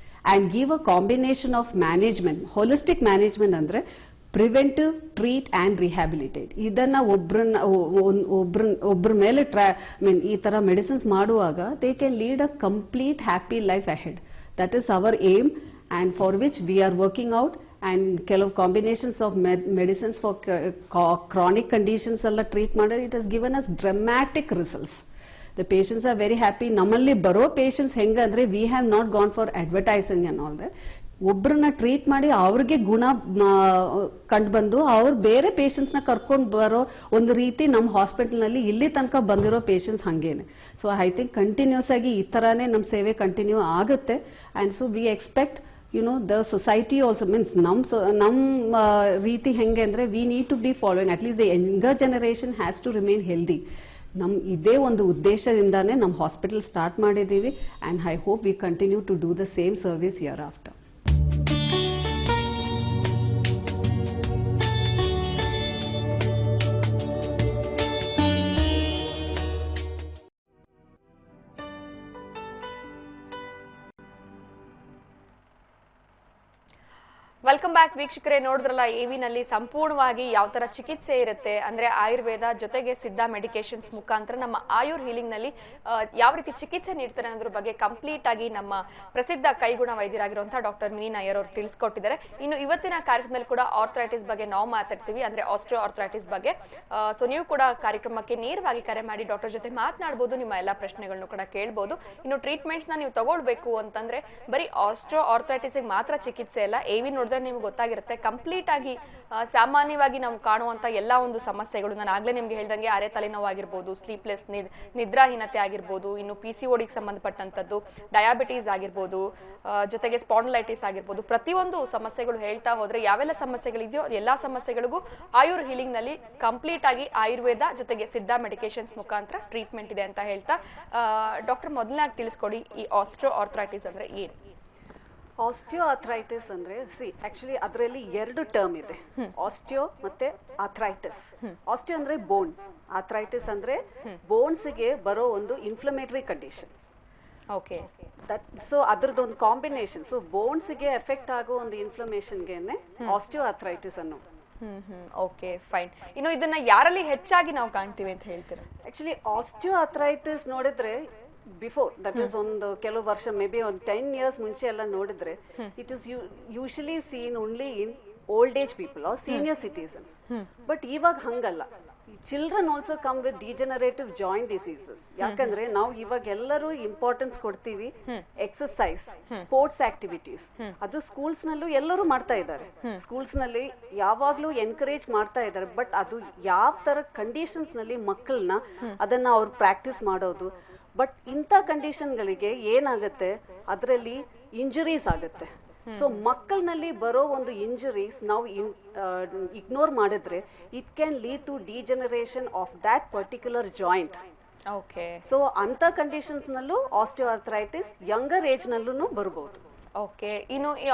and give a combination of management. Holistic management ಅಂದ್ರೆ preventive, treat and rehabilitate. ಇದನ್ನ ಒಬ್ರ ಮೇಲೆ ಈ ಥರ ಮೆಡಿಸಿನ್ಸ್ ಮಾಡುವಾಗ they can lead a complete happy life ahead. That is our aim and for which we are working out. And ಕೆಲವು combinations of medicines for chronic conditions ಎಲ್ಲ treat ಮಾಡೋದು, it has given us dramatic results. The patients are very happy. ನಮ್ಮಲ್ಲಿ ಬರೋ patients ಹೆಂಗಂದ್ರೆ we have not gone for advertising and all that. ಒಬ್ಬರನ್ನ treat ಮಾಡಿ ಅವ್ರಿಗೆ ಗುಣ ಕಂಡು ಬಂದು ಅವ್ರು ಬೇರೆ ಪೇಷಂಟ್ಸ್ನ ಕರ್ಕೊಂಡು ಬರೋ ಒಂದು ರೀತಿ ನಮ್ಮ ಹಾಸ್ಪಿಟಲ್ನಲ್ಲಿ ಇಲ್ಲಿ ತನಕ ಬಂದಿರೋ ಪೇಷಂಟ್ಸ್ ಹಾಗೇನೆ. ಸೊ ಐ ಥಿಂಕ್ ಕಂಟಿನ್ಯೂಸ್ ಆಗಿ ಈ ಥರನೇ ನಮ್ಮ ಸೇವೆ ಕಂಟಿನ್ಯೂ ಆಗುತ್ತೆ. And so we expect the society also means ನಮ್ಮ ರೀತಿ ಹೆಂಗೆ ಅಂದರೆ we need to be following at least the younger generation has to remain healthy. ಇದೇ ಒಂದು ಉದ್ದೇಶದಿಂದಾನೇ ನಮ್ಮ ಹಾಸ್ಪಿಟಲ್ ಸ್ಟಾರ್ಟ್ ಮಾಡಿದ್ದೀವಿ. And I hope we continue to do the same service year after. Welcome back ವೀಕ್ಷಕರೇ. ನೋಡಿದ್ರಲ್ಲ, ಎವಿನಲ್ಲಿ ಸಂಪೂರ್ಣವಾಗಿ ಯಾವ ತರ ಚಿಕಿತ್ಸೆ ಇರುತ್ತೆ ಅಂದ್ರೆ ಆಯುರ್ವೇದ ಜೊತೆಗೆ ಸಿದ್ಧ ಮೆಡಿಕೇಶನ್ಸ್ ಮುಖಾಂತರ ನಮ್ಮ ಆಯುರ್ ಹೀಲಿಂಗ್ ನಲ್ಲಿ ಯಾವ ರೀತಿ ಚಿಕಿತ್ಸೆ ನೀಡ್ತಾರೆ ಅನ್ನೋದ್ರ ಬಗ್ಗೆ ಕಂಪ್ಲೀಟ್ ಆಗಿ ನಮ್ಮ ಪ್ರಸಿದ್ಧ ಕೈಗುಣ ವೈದ್ಯರಾಗಿರುವಂತಹ ಡಾಕ್ಟರ್ ಮಿನಿ ನಾಯರ್ ಅವರು ತಿಳಿಸ್ಕೊಟ್ಟಿದ್ದಾರೆ. ಇನ್ನು ಇವತ್ತಿನ ಕಾರ್ಯಕ್ರಮದಲ್ಲಿ ಕೂಡ ಆರ್ಥರೈಟಿಸ್ ಬಗ್ಗೆ ನಾವು ಮಾತಾಡ್ತೀವಿ, ಅಂದ್ರೆ ಆಸ್ಟ್ರಿಯೋ ಆರ್ಥರೈಟಿಸ್ ಬಗ್ಗೆ. ಸೊ ನೀವು ಕೂಡ ಕಾರ್ಯಕ್ರಮಕ್ಕೆ ನೇರವಾಗಿ ಕರೆ ಮಾಡಿ ಡಾಕ್ಟರ್ ಜೊತೆ ಮಾತನಾಡಬಹುದು, ನಿಮ್ಮ ಎಲ್ಲಾ ಪ್ರಶ್ನೆಗಳನ್ನು ಕೂಡ ಕೇಳಬಹುದು. ಇನ್ನು ಟ್ರೀಟ್ಮೆಂಟ್ಸ್ ನ ನೀವು ತಗೊಳ್ಬೇಕು ಅಂತಂದ್ರೆ ಬರೀ ಆಸ್ಟ್ರಿಯೋ ಆರ್ಥರೈಟಿಸ್ ಮಾತ್ರ ಚಿಕಿತ್ಸೆ ಅಲ್ಲ, ಎವಿ ನೋಡಿದ್ರೆ ನಿಮ್ಗೆ ಗೊತ್ತಾಗಿರುತ್ತೆ ಕಂಪ್ಲೀಟ್ ಆಗಿ ಸಾಮಾನ್ಯವಾಗಿ ನಾವು ಕಾಣುವಂತ ಎಲ್ಲಾ ಒಂದು ಸಮಸ್ಯೆಗಳು ನಾನು ಆಗ್ಲೇ ನಿಮ್ಗೆ ಹೇಳ್ದಂಗೆ ಅರೆ ತಲೆನೋವು ಆಗಿರ್ಬೋದು, ಸ್ಲೀಪ್ಲೆಸ್ ನಿದ್ರಾಹೀನತೆ ಆಗಿರ್ಬೋದು, ಇನ್ನು PCOD ಗೆ ಸಂಬಂಧಪಟ್ಟಂತದ್ದು, ಡಯಾಬಿಟೀಸ್ ಆಗಿರ್ಬೋದು, ಜೊತೆಗೆ ಸ್ಪಾಂಡಲೈಟಿಸ್ ಆಗಿರ್ಬೋದು, ಪ್ರತಿಯೊಂದು ಸಮಸ್ಯೆಗಳು ಹೇಳ್ತಾ ಹೋದ್ರೆ ಯಾವೆಲ್ಲ ಸಮಸ್ಯೆಗಳಿದೆಯೋ ಎಲ್ಲಾ ಸಮಸ್ಯೆಗಳಿಗೂ ಆಯುರ್ ಹೀಲಿಂಗ್ ನಲ್ಲಿ ಕಂಪ್ಲೀಟ್ ಆಗಿ ಆಯುರ್ವೇದ ಜೊತೆಗೆ ಸಿದ್ಧ ಮೆಡಿಕೇಶನ್ಸ್ ಮುಖಾಂತರ ಟ್ರೀಟ್ಮೆಂಟ್ ಇದೆ ಅಂತ ಹೇಳ್ತಾ ಡಾಕ್ಟರ್ ಮೊದಲನಾಗಿ ತಿಳಿಸ್ಕೊಡಿ, ಈ ಆಸ್ಟ್ರೋ ಆರ್ಥರೈಟಿಸ್ ಅಂದ್ರೆ ಏನು? ಆಸ್ಟಿಯೋ ಆಥ್ರೈಟಿಸ್ ಅಂದ್ರೆ ಆಕ್ಚುಲಿ ಅದರಲ್ಲಿ ಎರಡು ಟರ್ಮ್ ಇದೆ, ಆಸ್ಟಿಯೋ ಮತ್ತೆ ಆಥ್ರೈಟಿಸ್. ಆಸ್ಟಿಯೋ ಅಂದ್ರೆ ಬೋನ್, ಆಥ್ರೈಟಿಸ್ ಅಂದ್ರೆ ಬೋನ್ಸ್ಗೆ ಬರೋ ಒಂದು ಇನ್ಫ್ಲಮೇಟರಿ ಕಂಡೀಷನ್. ಓಕೆ, ಸೊ ಅದ್ರದ್ದೊಂದು ಕಾಂಬಿನೇಷನ್. ಸೊ ಬೋನ್ಸ್ಗೆ ಎಫೆಕ್ಟ್ ಆಗೋ ಒಂದು ಇನ್ಫ್ಲಮೇಷನ್ಗೆನೆ ಆಸ್ಟಿಯೋ ಆಥ್ರೈಟಿಸ್ ಅನ್ನೋದು. Okay, fine. ಇನ್ನು ಇದನ್ನ ಯಾರಲ್ಲಿ ಹೆಚ್ಚಾಗಿ ನಾವು ಕಾಣ್ತೀವಿ ಅಂತ ಹೇಳ್ತೀರಾ? ಆಕ್ಚುಲಿ ಆಸ್ಟಿಯೋ ಆಥ್ರೈಟಿಸ್ ನೋಡಿದ್ರೆ ಬಿಫೋರ್ ದಟ್ ಈಸ್ ಒಂದು ಕೆಲವು ವರ್ಷ ಮೇ ಬಿ ಒಂದು 10 years ಮುಂಚೆ ಎಲ್ಲ ನೋಡಿದ್ರೆ it is usually seen only in old age people are senior citizens. But ಇವಾಗ ಹಂಗಲ್ಲ, children also come with degenerative joint diseases. ಯಾಕಂದ್ರೆ ನಾವು ಇವಾಗ ಎಲ್ಲರೂ ಇಂಪಾರ್ಟೆನ್ಸ್ ಕೊಡ್ತೀವಿ ಎಕ್ಸರ್ಸೈಸ್, ಸ್ಪೋರ್ಟ್ಸ್ ಆಕ್ಟಿವಿಟೀಸ್. ಅದು ಸ್ಕೂಲ್ಸ್ ನಲ್ಲೂ ಎಲ್ಲರೂ ಮಾಡ್ತಾ ಇದ್ದಾರೆ, ಸ್ಕೂಲ್ಸ್ ನಲ್ಲಿ ಯಾವಾಗ್ಲೂ ಎನ್ಕರೇಜ್ ಮಾಡ್ತಾ ಇದ್ದಾರೆ. ಬಟ್ ಅದು ಯಾವ ತರ ಕಂಡೀಷನ್ಸ್ ನಲ್ಲಿ ಮಕ್ಕಳನ್ನ ಅದನ್ನ ಅವ್ರು ಪ್ರಾಕ್ಟೀಸ್ ಮಾಡೋದು. ಬಟ್ ಇಂಥ ಕಂಡೀಷನ್ಗಳಿಗೆ ಏನಾಗುತ್ತೆ, ಅದರಲ್ಲಿ ಇಂಜುರೀಸ್ ಆಗುತ್ತೆ. ಸೊ ಮಕ್ಕಳಲ್ಲಿ ಬರೋ ಒಂದು ಇಂಜುರೀಸ್ ನಾವು ಇಗ್ನೋರ್ ಮಾಡಿದ್ರೆ it can lead to degeneration of that particular joint. Okay, so ಅಂಥ ಕಂಡೀಷನ್ಸ್ ನಲ್ಲೂ ಆಸ್ಟಿಯೋ ಆರ್ಥರೈಟಿಸ್ ಯಂಗರ್ ಏಜ್ ನಲ್ಲೂ ಬರ್ಬೋದು. ಓಕೆ. ಇನ್ನು ಈ